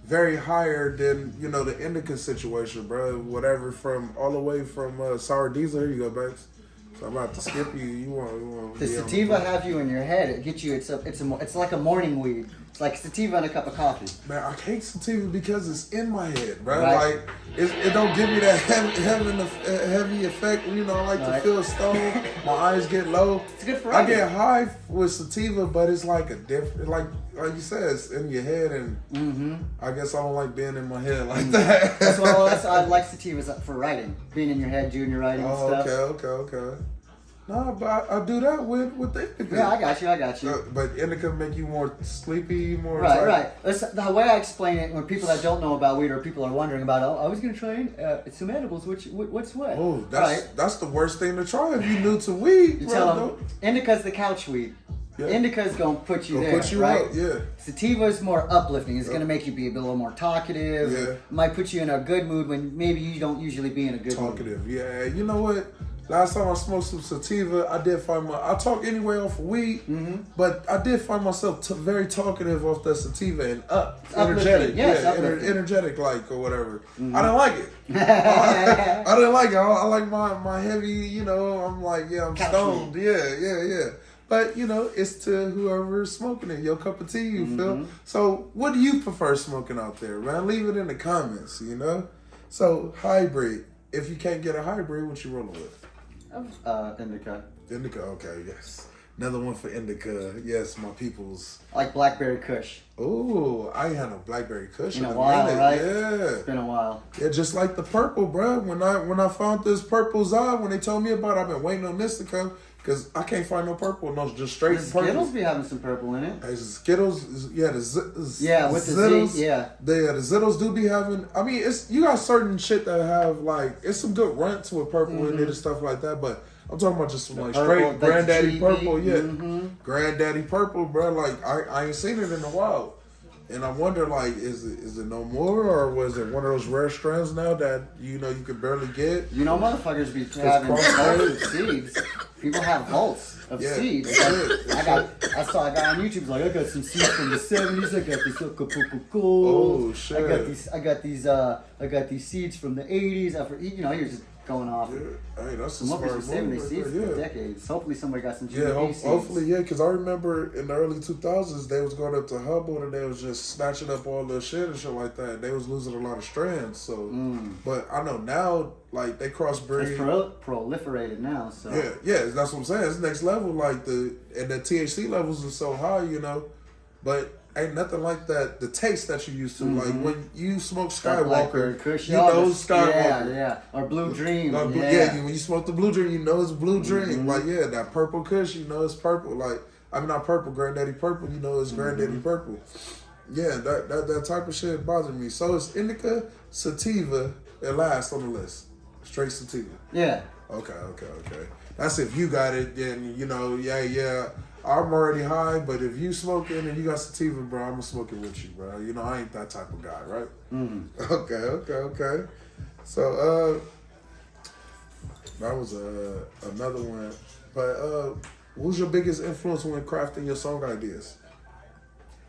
very higher than, you know, the indica situation, bro. Whatever, from all the way from sour diesel. Here you go, Banks. So I'm about to skip you. You want The sativa have you in your head. It gets you. It's like a morning weed. It's like sativa and a cup of coffee. Man, I hate sativa because it's in my head, bro. Right. Like it don't give me that heavy effect. You know, I like to feel stoned. My eyes get low. It's good for I writing. get high with sativa, but it's like a different, like you said, it's in your head, and I guess I don't like being in my head like that. That's I like sativas for writing. Being in your head, doing your writing and stuff. Okay. No, but I do that with the indica. Yeah, I got you. But indica make you more sleepy, more Right. The way I explain it, when people that don't know about weed or people are wondering about, oh, I was going to try some edibles. What's what? Oh, that's the worst thing to try if you're new to weed. You bro. tell them, indica's the couch weed. Yeah. Indica's going to put you there, put you right? up, yeah. Sativa is more uplifting. It's going to make you be a little more talkative. Yeah. It might put you in a good mood when maybe you don't usually be in a good mood. Talkative, yeah. You know what? Last time I smoked some sativa, I did find I talk anyway off of weed, but I did find myself very talkative off that sativa and energetic, energetic like or whatever. I didn't like it. I didn't like it. I like my heavy, you know. I'm like, I'm Couch stoned. Yeah. But you know, it's to whoever's smoking it. Your cup of tea, you feel. So, what do you prefer smoking out there, man? Leave it in the comments. You know. So, hybrid. If you can't get a hybrid, what you rolling with? Indica. Indica, okay, yes. Another one for indica, yes, my peoples. I like blackberry kush. Oh, I ain't had no blackberry kush In a while, minute. right? Yeah. It's been a while. Yeah, just like the purple, bro. When I found this purple Zod, when they told me about it, I've been waiting on this to come because I can't find no purple. No, just straight The purple. Skittles be having some purple in it. Hey, Skittles, with the Zittles, yeah. The Zittles do be having. I mean, you got certain shit that have like it's some good runts with purple in it and stuff like that. But I'm talking about just some like purple, straight like granddaddy GB. purple, yeah, granddaddy purple, bro. Like I ain't seen it in a while, and I wonder like is it no more or was it one of those rare strands now that you know you can barely get? You know, motherfuckers be having vaults of seeds. People have vaults of seeds. I saw a guy on YouTube like, I got some seeds from the 70s. I got this Oh shit! I got these seeds from the 80s. He was just going off. Yeah. Hey, that's a Some smart people saving move these right seeds there, for decades. Hopefully somebody got some GMP Yeah, seeds. hopefully, yeah, because I remember in the early 2000s, they was going up to Humboldt and they was just snatching up all the shit and shit like that. They was losing a lot of strands, so. But I know now, like, they crossbreed. It's proliferated now, so. Yeah, that's what I'm saying. It's next level, like, and the THC levels are so high, you know, but ain't nothing like that, the taste that you used to. Like, when you smoke Skywalker, Kush, you know Skywalker. Yeah, or Blue Dream. When you smoke the Blue Dream, you know it's Blue Dream. Like, yeah, that purple Kush, you know it's purple. Like, I mean, not purple, Granddaddy Purple, you know it's Granddaddy Purple. Yeah, that type of shit bothers me. So it's indica, sativa, and last on the list. Straight sativa. Yeah. Okay. That's if you got it, then, you know, yeah. I'm already high, but if you smoking and you got sativa, bro, I'm gonna smoke it with you, bro. You know, I ain't that type of guy, right? Okay. So, that was another one. But who's your biggest influence when crafting your song ideas?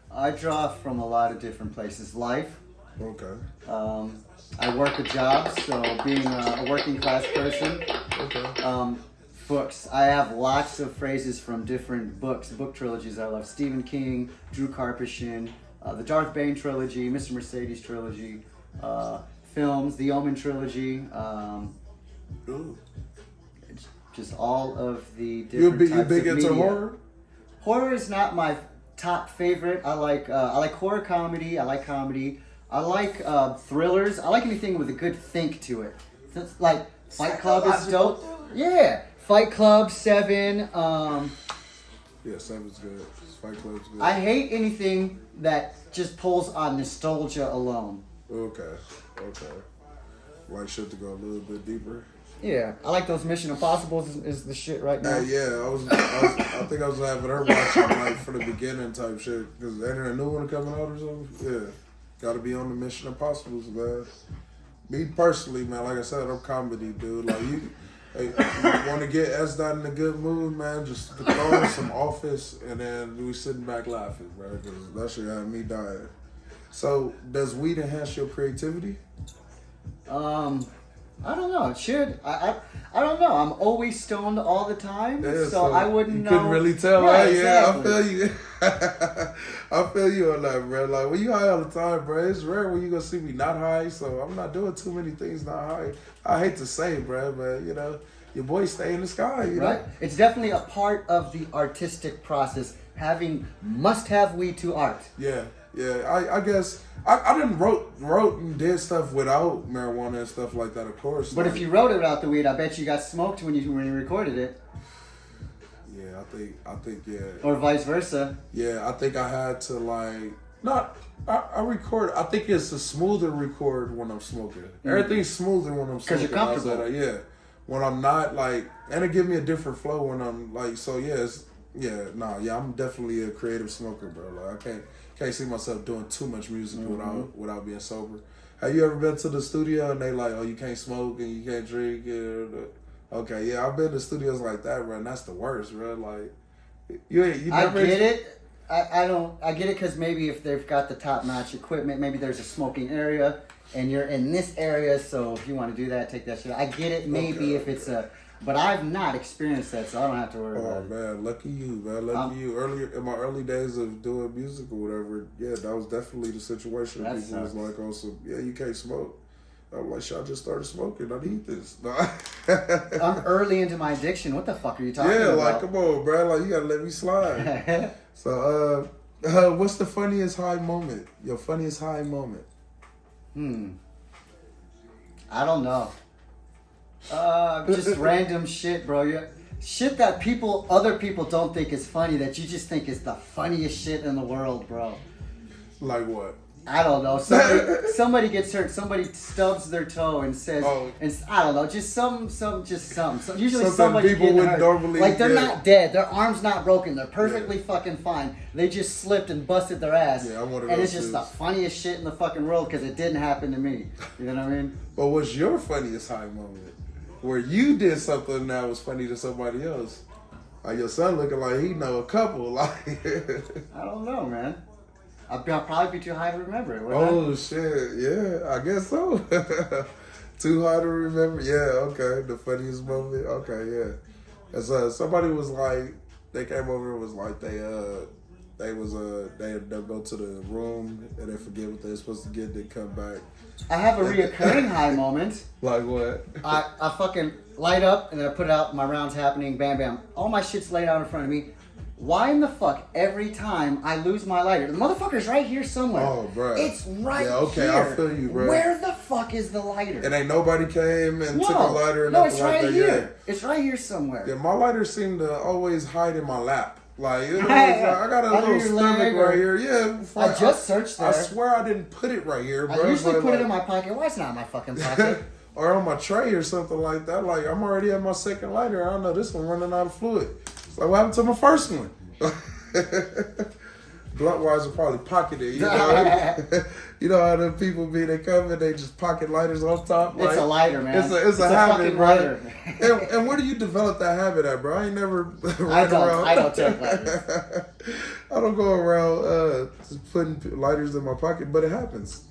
I draw from a lot of different places. Life. Okay. I work a job, so being a working class person. Okay. Books. I have lots of phrases from different book trilogies I love. Stephen King, Drew Karpyshyn, the Darth Bane trilogy, Mr. Mercedes trilogy, films, the Omen trilogy. Just all of the different types of media. You big into horror? Horror is not my top favorite. I like horror comedy. I like comedy. I like thrillers. I like anything with a good think to it. Like Fight Club is dope. Yeah, Fight Club, Seven. Yeah, Seven's good. Fight Club's good. I hate anything that just pulls on nostalgia alone. Okay. Like shit to go a little bit deeper. Yeah, I like those Mission Impossibles is the shit right now. Yeah, I think I was having her watching like for the beginning type shit because ain't there a new one coming out or something? Yeah, got to be on the Mission Impossibles, man. Me personally, man, like I said, I'm comedy, dude. Like you want to get Sdot in a good mood, man? Just throw in some Office and then we sitting back laughing, bro. Because that shit had me dying. So, does weed enhance your creativity? I don't know. It should. I don't know. I'm always stoned all the time, yeah, so I wouldn't know. You couldn't really tell, right? Right? Exactly. Yeah, I feel you. I feel you on that, bro. Like, when you high all the time, bro, it's rare when you gonna see me not high, so I'm not doing too many things not high. I hate to say, bro, but, you know, your boy stay in the sky, you right? know? It's definitely a part of the artistic process. Must have weed to art. Yeah. I guess I didn't wrote and did stuff without marijuana and stuff like that, of course. But like, if you wrote it without the weed, I bet you got smoked when you recorded it. Yeah, I think yeah. Or vice versa. Yeah, I think I had to like I record. I think it's a smoother record when I'm smoking. Everything's smoother when I'm smoking. Because you're comfortable. Yeah. When I'm not like, and it gives me a different flow when I'm like. So I'm definitely a creative smoker, bro. Like I can't see myself doing too much music without being sober. Have you ever been to the studio and they like, oh, you can't smoke and you can't drink? Okay, yeah, I've been to studios like that, bro, and that's the worst, bro. Like, you never. I get it. I get it because maybe if they've got the top-notch equipment, maybe there's a smoking area and you're in this area, so if you want to do that, take that shit. I get it, maybe if it's but I've not experienced that, so I don't have to worry about it. Oh, man, lucky you, man. Lucky you. Earlier, in my early days of doing music or whatever, yeah, that was definitely the situation. That People sucks. was like, oh, so, yeah, you can't smoke. I'm like, shit, I just started smoking. I need this. I'm early into my addiction. What the fuck are you talking about? Yeah, like, come on, bro. Like, you gotta let me slide. So, what's the funniest high moment? Your funniest high moment? I don't know. Just random shit, bro. Shit that other people don't think is funny that you just think is the funniest shit in the world, bro. Like what? I don't know. Somebody gets hurt. Somebody stubs their toe and says, and I don't know, just something. Usually somebody people would hurt. normally, like they're not dead. Their arm's not broken. They're perfectly fucking fine. They just slipped and busted their ass. Yeah, I'm one of and those it's just dudes. the funniest shit in the fucking world because it didn't happen to me. You know what I mean? But what's your funniest high moment? Where you did something that was funny to somebody else? Like your son looking like he know a couple. Like I don't know, man. I'll probably be too high to remember it. Oh shit! Yeah, I guess so. Too high to remember. Yeah, okay. The funniest moment. Okay, yeah. As somebody was like, they came over and was like they'll go to the room and they forget what they're supposed to get. They come back. I have a reoccurring high moment. Like what? I fucking light up and then I put it out. My round's happening. Bam, bam. All my shit's laid out in front of me. Why in the fuck every time I lose my lighter? The motherfucker's right here somewhere. Oh, bro. It's right here. Yeah, okay, I feel you, bro. Where the fuck is the lighter? And ain't nobody came and took a lighter and no, nothing it's right like here. that. It's right here somewhere. Yeah, my lighter seemed to always hide in my lap. Like, you know, I got a little stomach right here. Yeah. I just searched there. I swear I didn't put it right here, bro. I usually put it in my pocket. Why it's not in my fucking pocket? Or on my tray or something like that. Like, I'm already at my second lighter. I don't know, this one running out of fluid. It's like, what happened to my first one? Bluntweiser probably pocketed, you know. You know how the people be, they come and they just pocket lighters on top. It's a lighter, man. It's a habit, bro. Lighter. And where do you develop that habit at, bro? I ain't never I don't take lighters. I don't go around just putting lighters in my pocket, but it happens.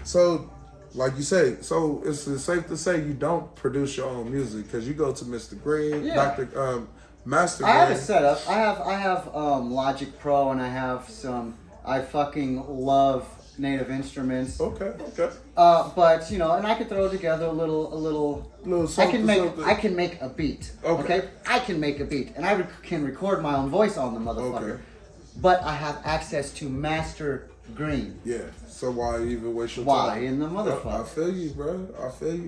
So like you say, so it's safe to say you don't produce your own music because you go to Mr. Green, Yeah. Dr. Master I Green. have a setup. I have Logic Pro, and I have some. I fucking love native instruments. Okay. But you know, and I could throw together a little. I something. I can make a beat. Okay. I can make a beat, and I can record my own voice on the motherfucker. Okay. But I have access to Master Green. Yeah. So why even waste your Why time? in the motherfucker? I feel you,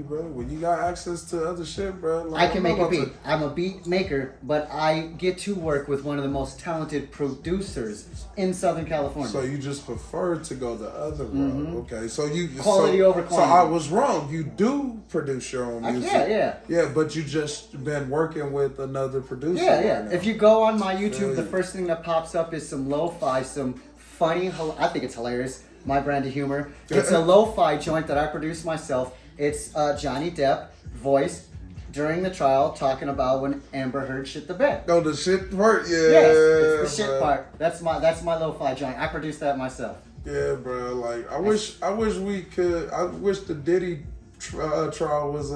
bro. When you got access to other shit, bro. Like, I can make a beat. I'm a beat maker, but I get to work with one of the most talented producers in Southern California. So you just prefer to go the other route, okay? So you Quality over quantity. So I was wrong. You do produce your own music. Yeah. But you just been working with another producer. Yeah. Right now. If you go on my YouTube, the first thing that pops up is some lo-fi, some funny. I think it's hilarious. My brand of humor. It's a lo-fi joint that I produced myself. It's Johnny Depp voice during the trial talking about when Amber Heard shit the bed. Oh, the shit part, yeah. Yes, it's the shit part. That's my lo-fi joint. I produced that myself. Yeah, bro. Like I wish we could. I wish the Diddy trial was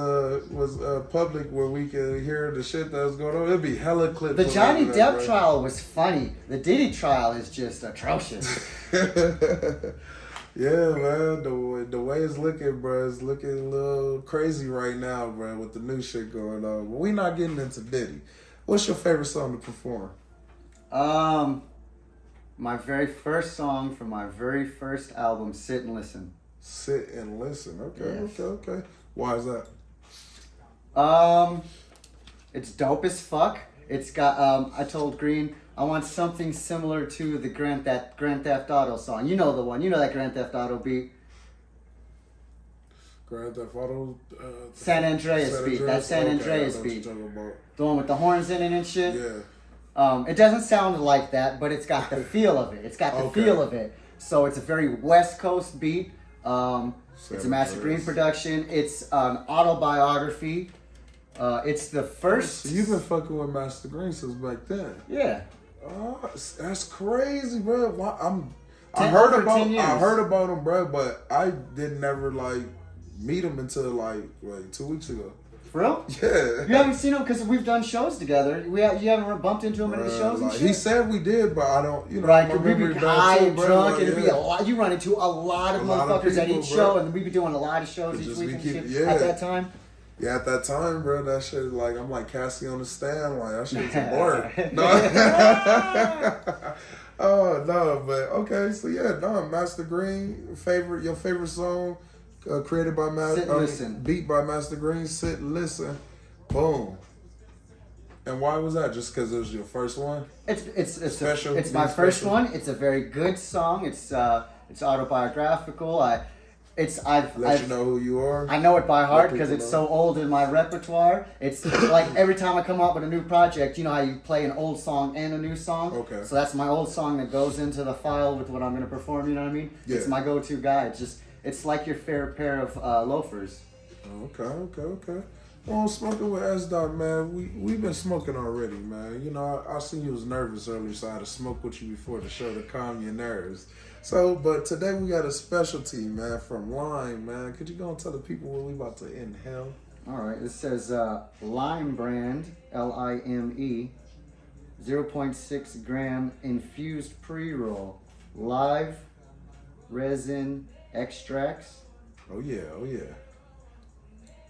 public where we could hear the shit that was going on. It'd be hella clips. The Johnny Depp trial was funny. The Diddy trial is just atrocious. Yeah, man. The way it's looking, bro, it's looking a little crazy right now, bro, with the new shit going on. But we not getting into Diddy. What's your favorite song to perform? My very first song from my very first album, Sit and Listen. Sit and Listen. Okay, Yes. okay. Why is that? It's dope as fuck. It's got I told Green I want something similar to the Grand Theft Auto song. You know the one. You know that Grand Theft Auto beat. Grand Theft Auto. San Andreas beat. That San Andreas beat. The one with the horns in it and shit. Yeah. It doesn't sound like that, but it's got the feel of it. It's got the feel of it. So it's a very West Coast beat. It's a Master Green production. It's an autobiography. It's the first. So you've been fucking with Master Green since back then. Yeah. Oh, that's crazy, bro. I heard about him, bro, but I didn't never like meet him until like 2 weeks ago. For real? Yeah. You haven't seen him because we've done shows together. You haven't bumped into him at any shows and shit? He said we did, but I don't, you know. Right, because we'd be high and drunk, and it'd be yeah. a lot. You run into a lot of motherfuckers at each show, and we'd be doing a lot of shows each week and shit at that time. Yeah, at that time, bro, that shit, like, I'm like Cassie on the stand, like, that shit's a blur. No. Oh, no, but, okay, so yeah, no, Master Green, your favorite song, created by beat by Master Green, Sit and Listen, boom. And why was that? Just because it was your first one? It's special. It's my first one. It's a very good song. It's autobiographical. I've you know who you are. I know it by heart because it's so old in my repertoire. It's like every time I come up with a new project, you know how you play an old song and a new song? Okay. So that's my old song that goes into the file with what I'm going to perform, you know what I mean? Yeah. It's my go-to guy. It's like your favorite pair of loafers. Okay. Well, I'm smoking with Sdot, man. We've been smoking already, man. You know, I seen you was nervous earlier, so I had to smoke with you before the show to calm your nerves. So, but today we got a specialty, man, from Lime, man. Could you go and tell the people what we about to inhale? All right, it says Lime brand, Lime, 0.6 gram infused pre-roll, live resin extracts. Oh yeah.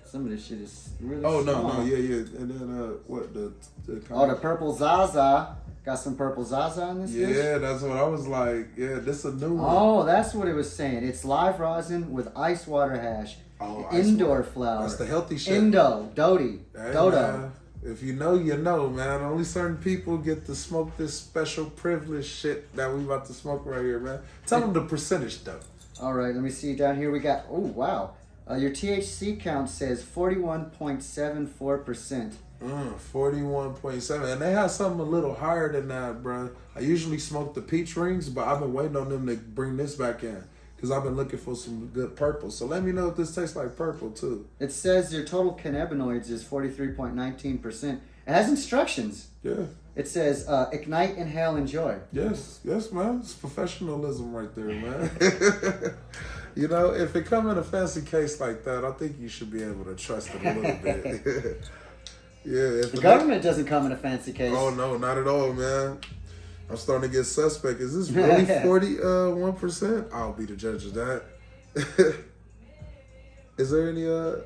Some of this shit is really Oh, strong. no, yeah. And then, what, the the purple Zaza. Got some purple Zaza in this dish? Yeah, that's what I was like. Yeah, this a new one. Oh, that's what it was saying. It's live rosin with ice water hash, Oh, indoor flower. That's the healthy shit. Dodo. Man, if you know, you know, man. Only certain people get to smoke this special privilege shit that we about to smoke right here, man. Tell them the percentage, though. All right, let me see down here. We got, oh, wow. Your THC count says 41.74%. 41.7, and they have something a little higher than that, bro. I usually smoke the peach rings, but I've been waiting on them to bring this back in because I've been looking for some good purple. So let me know if this tastes like purple too. It says your total cannabinoids is 43.19%. It has instructions. Yeah. It says ignite, inhale, enjoy. Yes, man. It's professionalism right there, man. You know, if it come in a fancy case like that, I think you should be able to trust it a little bit. Yeah. If The government doesn't come in a fancy case. Oh no, not at all, man. I'm starting to get suspect. Is this really 41%? I'll be the judge of that. Is there any zero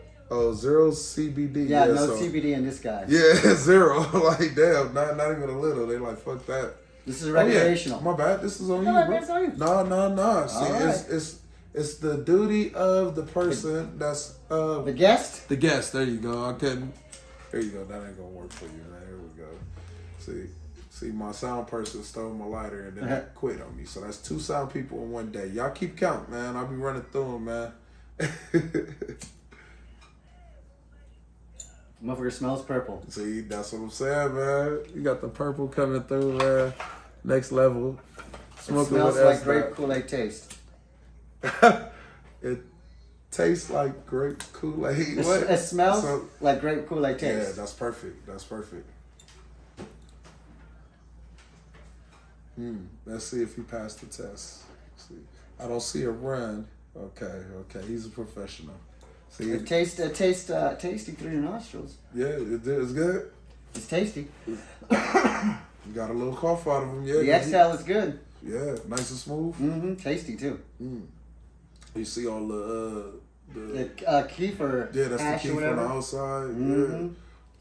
CBD? Yeah, no CBD in this guy. Yeah, zero. Like damn, not even a little. They like fuck that. This is recreational. My bad. This is on you, No, bro. it's on you. No. See, Right. it's the duty of the person that's The guest? the guest. There you go. I couldn't. There you go. That ain't gonna work for you, man. Here we go. See, my sound person stole my lighter and then they quit on me. So that's 2 sound people in one day. Y'all keep count, man. I'll be running through them, man. Motherfucker smells purple. See, that's what I'm saying, man. You got the purple coming through, man. Next level. It Smoking smells with like Sdot. grape Kool-Aid taste. It tastes like grape Kool-Aid. It smells like grape Kool-Aid taste. Yeah, that's perfect. That's perfect. Let's see if he passed the test. See, I don't see a run. Okay. He's a professional. See, It tastes tasty through your nostrils. yeah, it's good. It's tasty. You got a little cough out of him, yeah. The exhale is good. Yeah, nice and smooth. Mm-hmm. Tasty too. You see all the Kefir. yeah, that's hash the key or from whatever. the outside. Mm-hmm.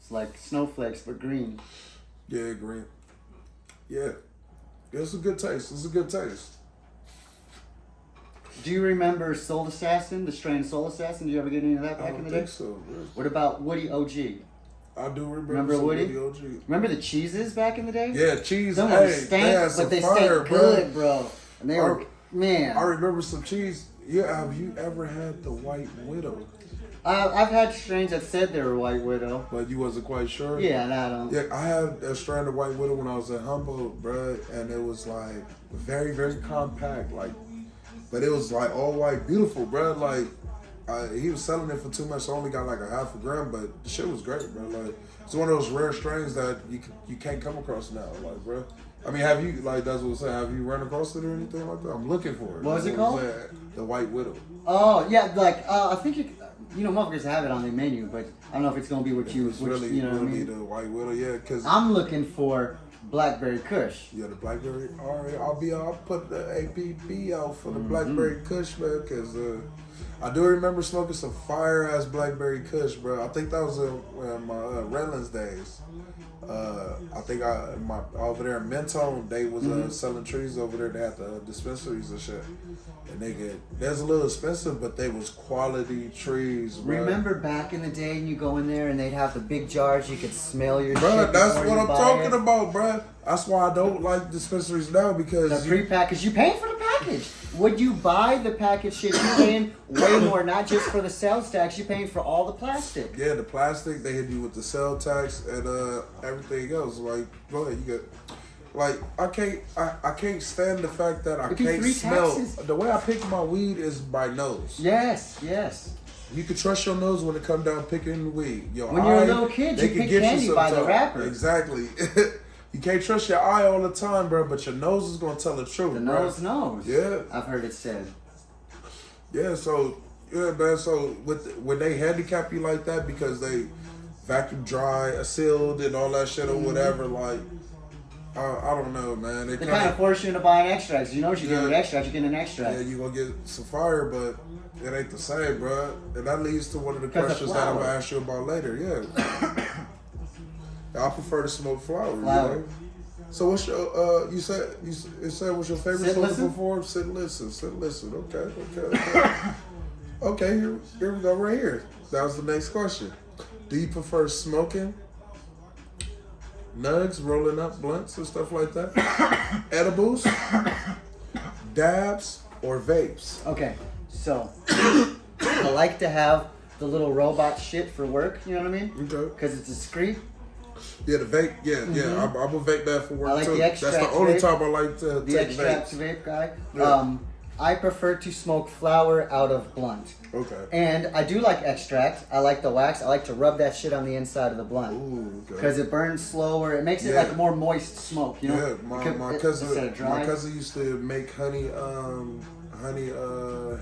It's like snowflakes but green. Yeah, green. Yeah, it's a good taste. It's a good taste. Do you remember Soul Assassin, the strain Soul Assassin? Did you ever get any of that I back don't in the day? think so. What about Woody OG? I do Remember some Woody? OG. Remember the cheeses back in the day? Yeah, cheese. Some Hey, of them they had stank, some but they fire, stank good, bro. And they were, man. I remember some cheese. Yeah, have you ever had the White Widow? I've had strains that said they were White Widow. But you wasn't quite sure? Yeah, and I don't. Yeah, I had a strain of White Widow when I was at Humboldt, bruh, and it was like very, very compact, like, but it was like all white, beautiful, bruh. Like, he was selling it for too much, so I only got like a half a gram, but the shit was great, bruh. Like, it's one of those rare strains that you can't come across now, like, bruh. I mean, have you, like, that's what I'm saying, have you run across it or anything like that? I'm looking for it. What was That's it called? I'm saying. The White Widow. Oh, yeah, like, I think motherfuckers have it on their menu, but I don't know if it's going to be what you, It's really, you know what I really mean? the White Widow, yeah, because... I'm looking for Blackberry Kush. Yeah, the Blackberry. All right, I'll put the APB out for the Blackberry Kush, man, because I do remember smoking some fire ass Blackberry Kush, bro. I think that was in my Redlands days. I think over there in Mentone, they was selling trees over there. They had the dispensaries and shit, and there's a little expensive, but they was quality trees, bro. Remember back in the day, and you go in there and they'd have the big jars. You could smell your Bro, shit. that's before what you I'm buy talking it. about, bro. That's why I don't like dispensaries now, because The pre-packaged. You paying for the package. Would you buy the package shit? You're paying way more, not just for the sales tax. You're paying for all the plastic. yeah, the plastic, they hit you with the sell tax and everything else. Like, go ahead, you get. Like, I can't stand the fact that I It'd be can't 3 smell. taxes. The way I pick my weed is by nose. Yes, yes. You can trust your nose when it come down picking weed. Your When you're a eye, little kid, they you can pick get candy by the sometimes. wrapper. Exactly. You can't trust your eye all the time, bro, but your nose is gonna tell the truth. The bro. nose knows. Yeah. I've heard it said. Yeah, so yeah, man. So when they handicap you like that because they vacuum dry, sealed, and all that shit or whatever, like I don't know, man. They kind of force you into buying extracts. You know what you're getting with Yeah. extracts. You're getting an extract. Yeah, you gonna get some fire, but it ain't the same, bro. And that leads to one of the 'Cause of questions that I'm flower. gonna ask you about later. Yeah, I prefer to smoke flower. Flower. You know? So what's your you said what's your favorite Sit, smoking listen? perform? Sit listen. Okay. Okay, here we go right here. That was the next question. Do you prefer smoking nugs, rolling up blunts and stuff like that? Edibles, dabs, or vapes? Okay, so I like to have the little robot shit for work. You know what I mean? Okay. Because it's discreet. Yeah, the vape. Yeah. I'm a vape man for work I like too. the extract That's the only vape. time I like to The take extract vapes. vape guy. Yeah. I prefer to smoke flower out of blunt. Okay. And I do like extract. I like the wax. I like to rub that shit on the inside of the blunt. Ooh, okay. Because it burns slower. It makes it Yeah. like a more moist smoke, you know? Yeah, my Instead of dry. cousin used to make honey honey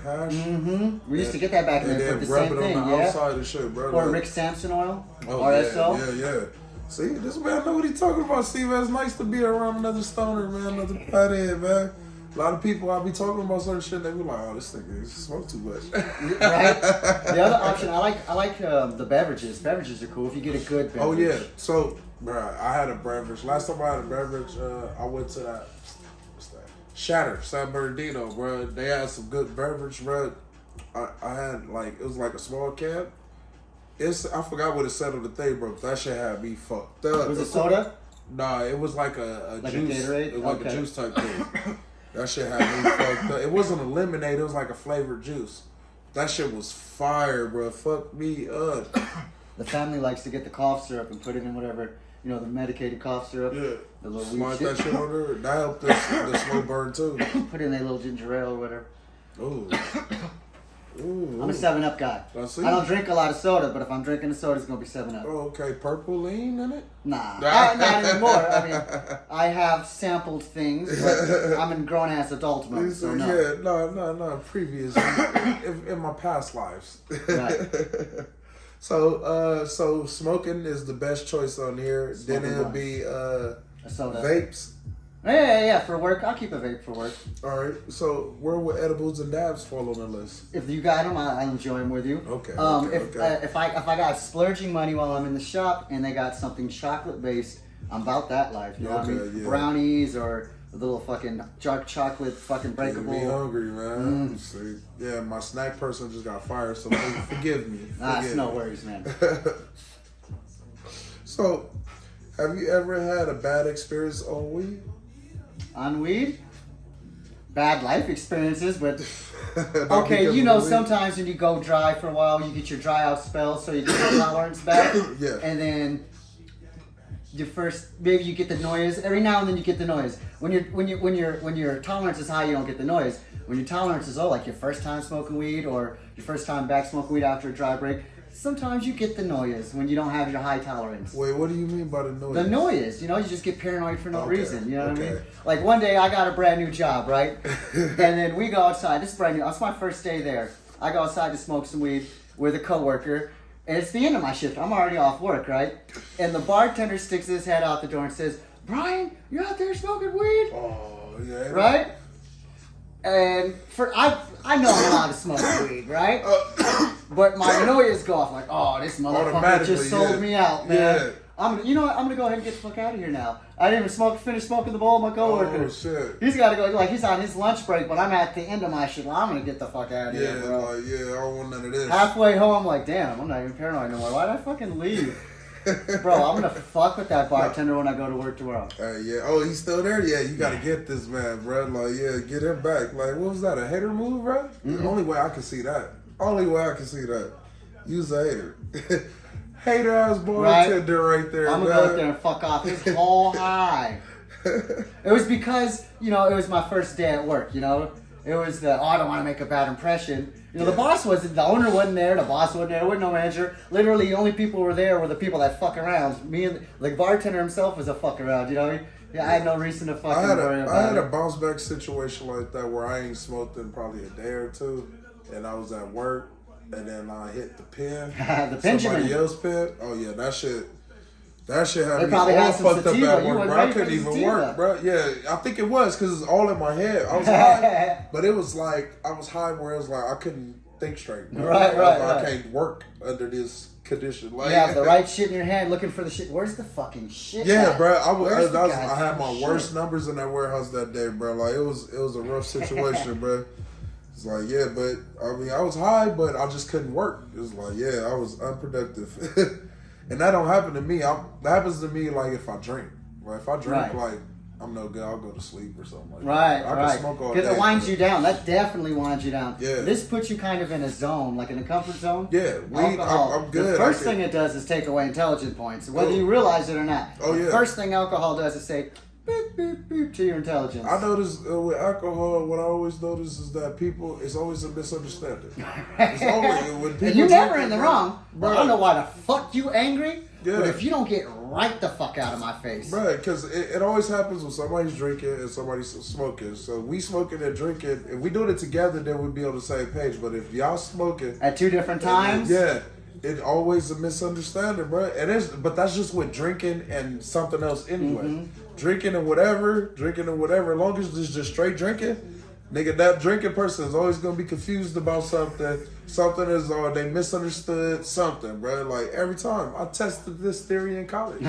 hash. Mm-hmm. We used to get that back in and there. then Put the rub same it thing, on the outside and shit, bro. Or like, Rick Sampson oil. Oh, RSO. Yeah. See, this man know what he talking about. See, man, it's nice to be around another stoner, man, another pothead, man. A lot of people I be talking about certain shit, they be like, "Oh, this nigga smoke too much." Right. The other option, I like the beverages. Beverages are cool if you get a good beverage. Oh yeah. So, bro, I had a beverage. Last time I had a beverage, I went to that. What's that? Shatter San Bernardino, bro. They had some good beverage, bro. I had like it was like a small can. I forgot what it said on the thing, bro. That shit had me fucked up. Was it soda? Nah, it was like a like juice. A Gatorade? It was like a juice type thing. That shit had me fucked up. It wasn't a lemonade. It was like a flavored juice. That shit was fire, bro. Fuck me up. The family likes to get the cough syrup and put it in whatever, the medicated cough syrup. Yeah. The little Slide weed that shit on there. That helped the slow burn too. Put in a little ginger ale or whatever. Ooh. I'm a 7-Up guy. I don't drink a lot of soda, but if I'm drinking a soda, it's going to be 7-Up. Oh, okay. Purple lean in it? Nah. Not anymore. I mean, I have sampled things, but I'm a grown-ass adult mode, so no. Yeah, no. Previous. in my past lives. Right. So smoking is the best choice on here. Smoking then it'll blunts. be A soda. vapes. Yeah. For work, I'll keep a vape for work. All right. So where would edibles and dabs fall on the list? If you got them, I'll enjoy them with you. Okay. If I got splurging money while I'm in the shop and they got something chocolate based, I'm about that life. You know what I mean? Yeah. Brownies or a little fucking dark chocolate fucking breakable. Me hungry, man. See, yeah, my snack person just got fired, so forgive me. It's no worries, man. So, have you ever had a bad experience on weed? On weed? Bad life experiences, but Not okay, because of the weed. sometimes when you go dry for a while, you get your dry out spell, so you get your tolerance back. Yeah. And then maybe you get the noise. Every now and then you get the noise. When your tolerance is high, you don't get the noise. When your tolerance is low, like your first time smoking weed or your first time back smoking weed after a dry break, sometimes you get the noise when you don't have your high tolerance. Wait, what do you mean by the noise? The noise, you just get paranoid for no reason. You know what I mean? Okay. Like one day I got a brand new job, right? And then we go outside. This is brand new. It's my first day there. I go outside to smoke some weed with a coworker. And it's the end of my shift. I'm already off work, right? And the bartender sticks his head out the door and says, "Brian, you out there smoking weed?" Oh, yeah. Right? And I know I'm allowed to smoke weed, right? But my noise go off like, "Oh, this motherfucker just sold me out, man." Yeah. You know what? I'm gonna go ahead and get the fuck out of here now. I didn't even finish smoking the bowl of my coworker. Oh shit. He's got to go. Like he's on his lunch break, but I'm at the end of my shit. I'm gonna get the fuck out of here, bro. Like, I don't want none of this. Halfway home, I'm like, damn, I'm not even paranoid no more. Why'd I fucking leave? Bro, I'm gonna fuck with that bartender when I go to work tomorrow. Yeah. Oh, he's still there? Yeah, you gotta get this man, bro. Like, yeah, get him back. Like, what was that? A hater move, bro? Mm-hmm. The only way I can see that. Use a hater. Hater ass bartender right there. I'm gonna go up there and fuck off his whole high. It was because, it was my first day at work, It was I don't want to make a bad impression. The boss wasn't, the owner wasn't there, the boss wasn't there, there wasn't no manager. Literally, the only people who were there were the people that fuck around. Me and the bartender himself was a fuck around, Yeah, I had no reason to fucking worry about it. I had a bounce back situation like that where I ain't smoked in probably a day or two, and I was at work, and then I hit the pen. The Benjamin. Somebody else pen. Oh yeah, that shit had They me probably all had some fucked up sativa. at You work, wasn't bro. I ready couldn't for the even sativa. work, bro. Yeah, I think it was because it's all in my head. I was high, but it was like I was high where it was like I couldn't think straight. Bro. Right. I can't work under this condition. Like, You have the right shit in your hand, looking for the shit. Where's the fucking shit? yeah, at? bro. I I had my worst numbers in that warehouse that day, bro. Like it was a rough situation, bro. It's like, yeah, but I mean, I was high, but I just couldn't work. It was like, yeah, I was unproductive, and that don't happen to me. That happens to me like if I drink. Like if I drink, like I'm no good. I'll go to sleep or something like that. I can smoke all day. Because it winds you down. That definitely winds you down. Yeah. This puts you kind of in a zone, like in a comfort zone. Yeah, weed. I'm good. The first thing it does is take away intelligence points, whether you realize it or not. Oh yeah. The first thing alcohol does is say beep beep beep to your intelligence. I notice with alcohol, what I always notice is that it's always a misunderstanding. It's always when people and you're never in the bro, wrong. But I don't know why the fuck you angry. Yeah. But if you don't get right the fuck out of my face. Right, because it always happens when somebody's drinking and somebody's smoking. So we smoking and drinking. If we doing it together, then we'd be on the same page. But if y'all smoking At two different times? yeah, it's always a misunderstanding, bro. It is, but that's just with drinking and something else anyway. Mm-hmm. Drinking and whatever. As long as it's just straight drinking, nigga, that drinking person is always gonna be confused about something. Something is, or they misunderstood something, bro. Like every time I tested this theory in college.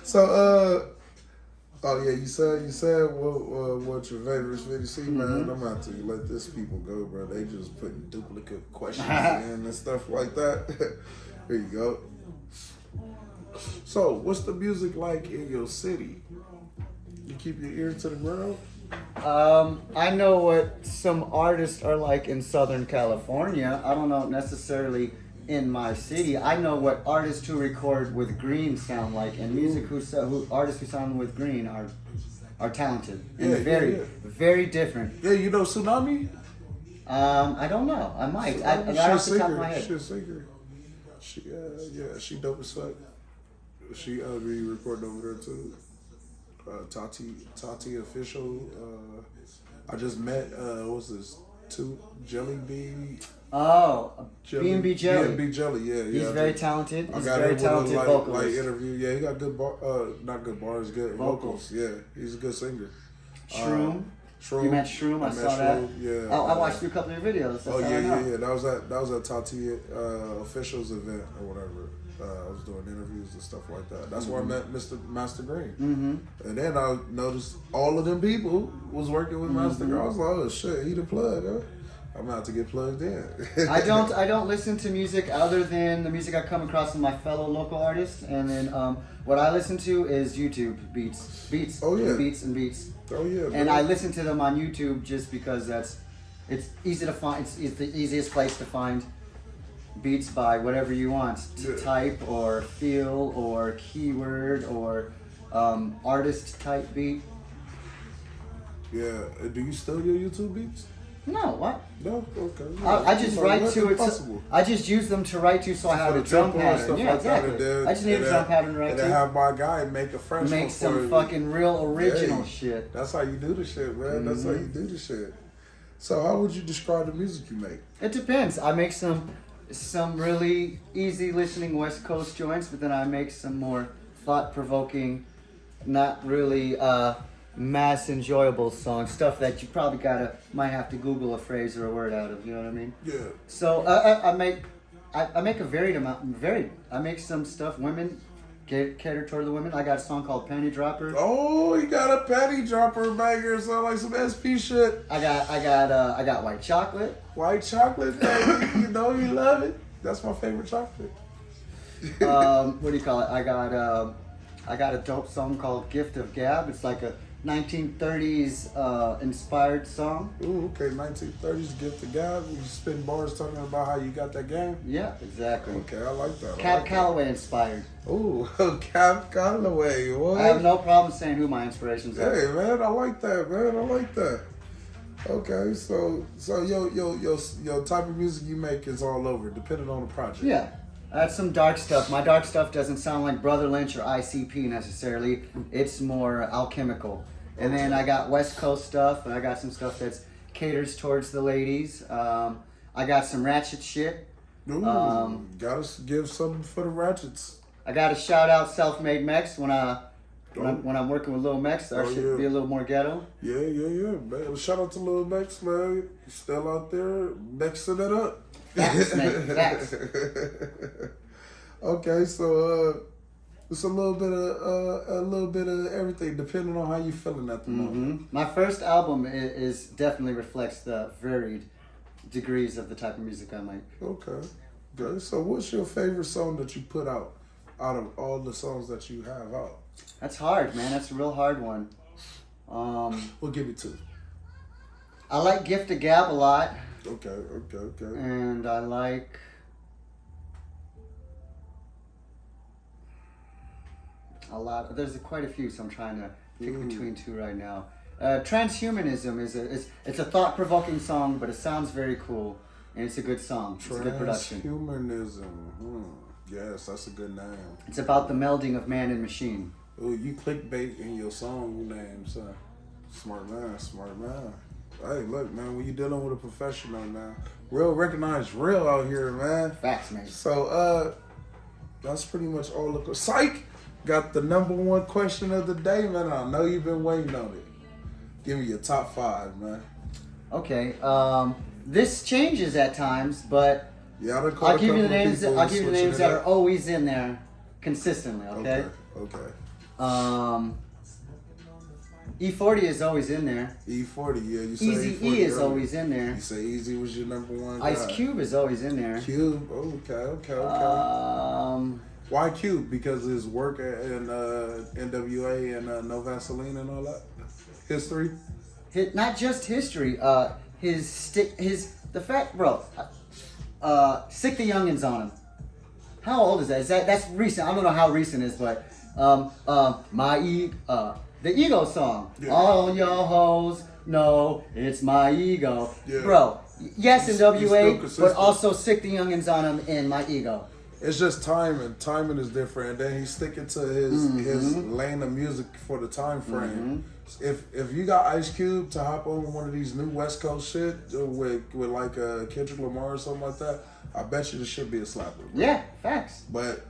So, oh yeah, you said what your favorite video? See, man, I'm out to let this people go, bro. They just putting duplicate questions in and stuff like that. Here you go. So, what's the music like in your city? You keep your ear to the ground? I know what some artists are like in Southern California. I don't know necessarily in my city. I know what artists who record with green sound like, and artists who sound with green are talented and very different. Yeah, you know Tsunami? I don't know. I might. I off the top of my head. She's a singer. She dope as fuck. She be recording over there too. Tati official. I just met what's this? Jelly Bee. Oh, B&B Jelly. B&B Jelly, yeah. He's very talented. He's I got very him talented with vocalist. like interview. Yeah, he got good not good bars, good vocals. Yeah, he's a good singer. Shroom. You met Shroom. I saw that. Yeah. I watched a couple of your videos. Yeah. That was at Tati officials event or whatever. I was doing interviews and stuff like that. That's where I met Mr. Master Green. And then I noticed all of them people was working with Master Green. I was like, oh shit, he the plug, huh? I'm about to get plugged in. I don't listen to music other than the music I come across from my fellow local artists, and then what I listen to is YouTube beats. Oh yeah, beats and beats. Oh yeah, and I listen to them on YouTube just because it's easy to find. It's the easiest place to find beats by whatever you want to type or feel or keyword or artist type beat. Yeah. Do you steal your YouTube beats? No, what? No, okay. I just write to it. I just use them to write to, so I have a drum pattern. Yeah, exactly. I just need a drum pattern to write to. And have my guy make a fresh one. Make some fucking real original shit. That's how you do the shit, man. That's how you do the shit. So how would you describe the music you make? It depends. I make some really easy listening West Coast joints, but then I make some more thought provoking, not really mass enjoyable songs, stuff that you probably might have to Google a phrase or a word out of. You know what I mean? Yeah. So I make a varied amount. I make some stuff women cater toward the women. I got a song called Panty Dropper. Oh, you got a panty dropper banger, sound like some SP shit. I got White Chocolate. White chocolate, baby. You know you love it. That's my favorite chocolate. What do you call it? I got a dope song called Gift of Gab. It's like a 1930s inspired song. Ooh, okay, 1930s Gift of Gab. You spin bars talking about how you got that game? Yeah, exactly. Okay, I like that. Cab Calloway inspired. Ooh, Cab Calloway. What? I have no problem saying who my inspirations are. Hey, man, I like that, man. I like that. Okay, so your type of music you make is all over, depending on the project. Yeah. That's some dark stuff. My dark stuff doesn't sound like Brother Lynch or ICP necessarily. It's more alchemical. And then I got West Coast stuff, and I got some stuff that's caters towards the ladies. I got some ratchet shit. Ooh, gotta give something for the ratchets. I got to shout out Self-Made Mex when I'm working with Lil Mex. Our shit be a little more ghetto. Yeah, man. Shout out to Lil Mex, man. He's still out there mixing it up. Facts, man. Facts. Okay, so it's a little bit of everything, depending on how you feeling at the moment. My first album is definitely reflects the varied degrees of the type of music I make. Okay. Good. So, what's your favorite song that you put out of all the songs that you have out? That's hard, man. That's a real hard one. We'll give it two. I like Gift of Gab a lot. Okay. And I like a lot. There's quite a few, so I'm trying to pick between two right now. Transhumanism it's a thought-provoking song, but it sounds very cool, and it's a good song. It's a good production. Transhumanism. Yes, that's a good name. It's about the melding of man and machine. Ooh, you clickbait in your song name, son. Smart man, smart man. Hey, look, man, when you dealing with a professional, man, real recognized real out here, man. Facts, man. So, that's pretty much all the psych. Got the number one question of the day, man. I know you've been waiting on it. Give me your top 5, man. Okay. This changes at times, but Yeah, I'll give you the names. I'll give you the names that are always in there consistently. Okay. Okay. E40 is always in there. E40, yeah. You say Easy E40 E is earlier. always in there. You say Easy was your number one. Ice guy. Cube is always in there. Cube. Okay. Why Cube? Because his work in NWA and No Vaseline and all that history. Not just history. The fact, bro. Sick the youngins on him. How old is that? That's recent? I don't know how recent it is, but the ego song. Yeah. All your hoes know it's my ego, yeah. Bro. Yes, NWA, but also Sick the youngins on him in my ego. It's just timing. Timing is different. And then he's sticking to his lane of music for the time frame. If you got Ice Cube to hop on one of these new West Coast shit with like Kendrick Lamar or something like that, I bet you this should be a slapper. Bro. Yeah, facts. But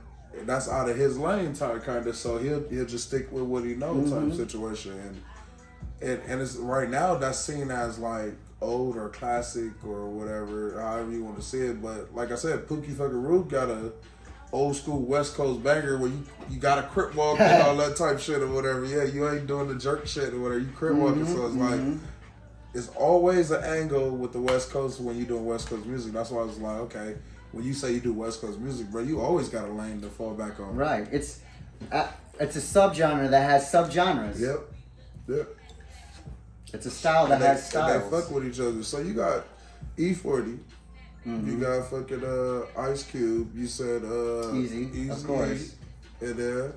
that's out of his lane type kind of, so he'll just stick with what he knows type situation. And it's right now that's seen as like old or classic or whatever, however you want to see it. But like I said, Pookie fucking Root got a old school West Coast banger where you got a crip walk and all that type shit or whatever. Yeah, you ain't doing the jerk shit or whatever. You crip walking, so it's like it's always an angle with the West Coast when you doing West Coast music. That's why I was like, okay, when you say you do West Coast music, bro, you always got a lane to fall back on. Right. It's a subgenre that has subgenres. Yep. It's a style that has styles. And they fuck with each other. So you got E40. You got fucking Ice Cube. You said Easy, of course. And then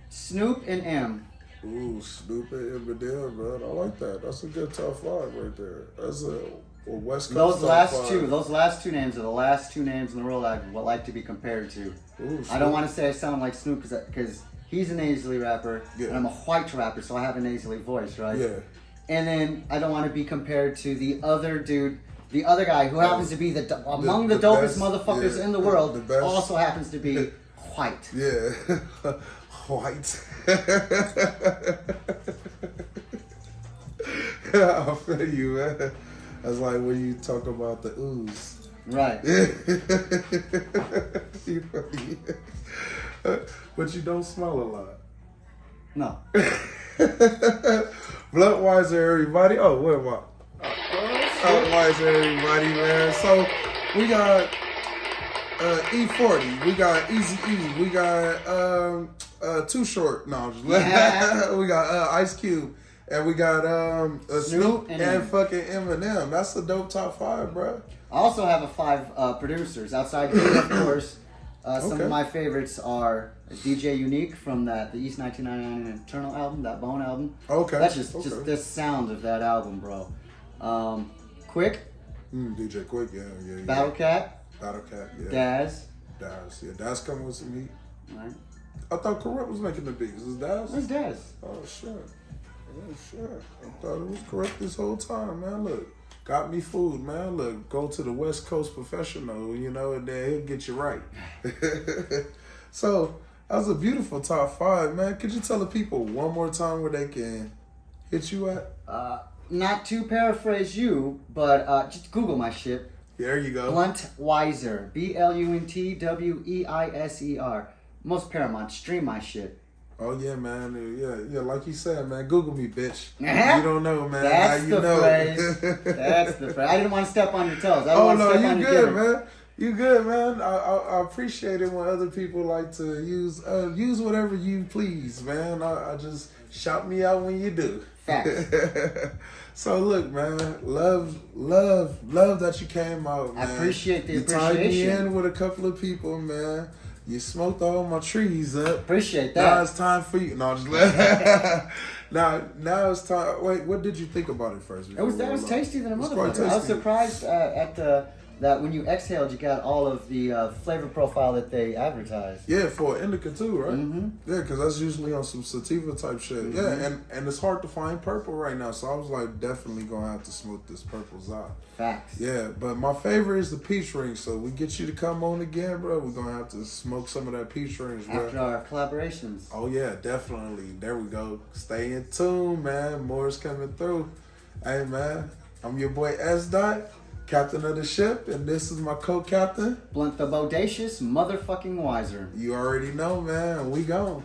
Snoop and M. Ooh, Snoop and Eminem, man. I like that. That's a good top 5 right there. That's a West Coast top 5. Those last two names are the last two names in the world I would like to be compared to. Ooh, I don't want to say I sound like Snoop because he's a nasally rapper, and I'm a white rapper, so I have a nasally voice, right? Yeah. And then I don't want to be compared to the other dude, the other guy who happens to be among the dopest motherfuckers in the world, also happens to be white. Yeah. White. I feel you, man. That's like when you talk about the ooze. Right. But you don't smell a lot. No. Bluntweiser, everybody. Oh, where am I? Bluntweiser, everybody, man. So we got E40. We got Easy E. We got Too Short. No, I'm just we got Ice Cube. And we got Snoop and fucking Eminem. That's a dope top 5, bro. I also have a 5 producers outside me, of course. Some of my favorites are DJ Unique from the East 1999 Eternal album, that Bone album. Okay. That's just the sound of that album, bro. Quick. DJ Quick, yeah. Battle Cat, yeah. Daz. Yeah. Daz coming with some heat. Right. I thought Corrupt was making the beats. Is Daz? Where's Daz? Oh, shit. I thought it was correct this whole time, man. Look, got me food, man. Look, go to the West Coast professional, and then he'll get you right. So, that was a beautiful top 5, man. Could you tell the people one more time where they can hit you at? Not to paraphrase you, but just Google my shit. There you go. Bluntweiser. Bluntweiser. Most paramount. Stream my shit. Oh yeah, man. Yeah. Like you said, man. Google me, bitch. You don't know, man. That's now you the phrase. That's the phrase. I didn't want to step on your toes. You good, man. You good, man. I appreciate it when other people like to use whatever you please, man. I just shout me out when you do. Facts. So look, man. Love that you came out, man. I appreciate the appreciation. You tied me in with a couple of people, man. You smoked all my trees up. Appreciate that. Now it's time for you. No, just now it's time. Wait, what did you think about it first? That was tasty than a motherfucker. I was surprised at the that when you exhaled, you got all of the flavor profile that they advertise. Yeah, for indica too, right? Mm-hmm. Yeah, because that's usually on some sativa type shit. Mm-hmm. Yeah, and it's hard to find purple right now, so I was like, definitely gonna have to smoke this purple Zot. Facts. Yeah, but my favorite is the peach ring, so we get you to come on again, bro. We're gonna have to smoke some of that peach rings, bro. After our collaborations. Oh yeah, definitely. There we go. Stay in tune, man. More is coming through. Hey, man, I'm your boy Sdot, captain of the ship, and this is my co-captain. Blunt the bodacious motherfucking wiser. You already know, man. We gone.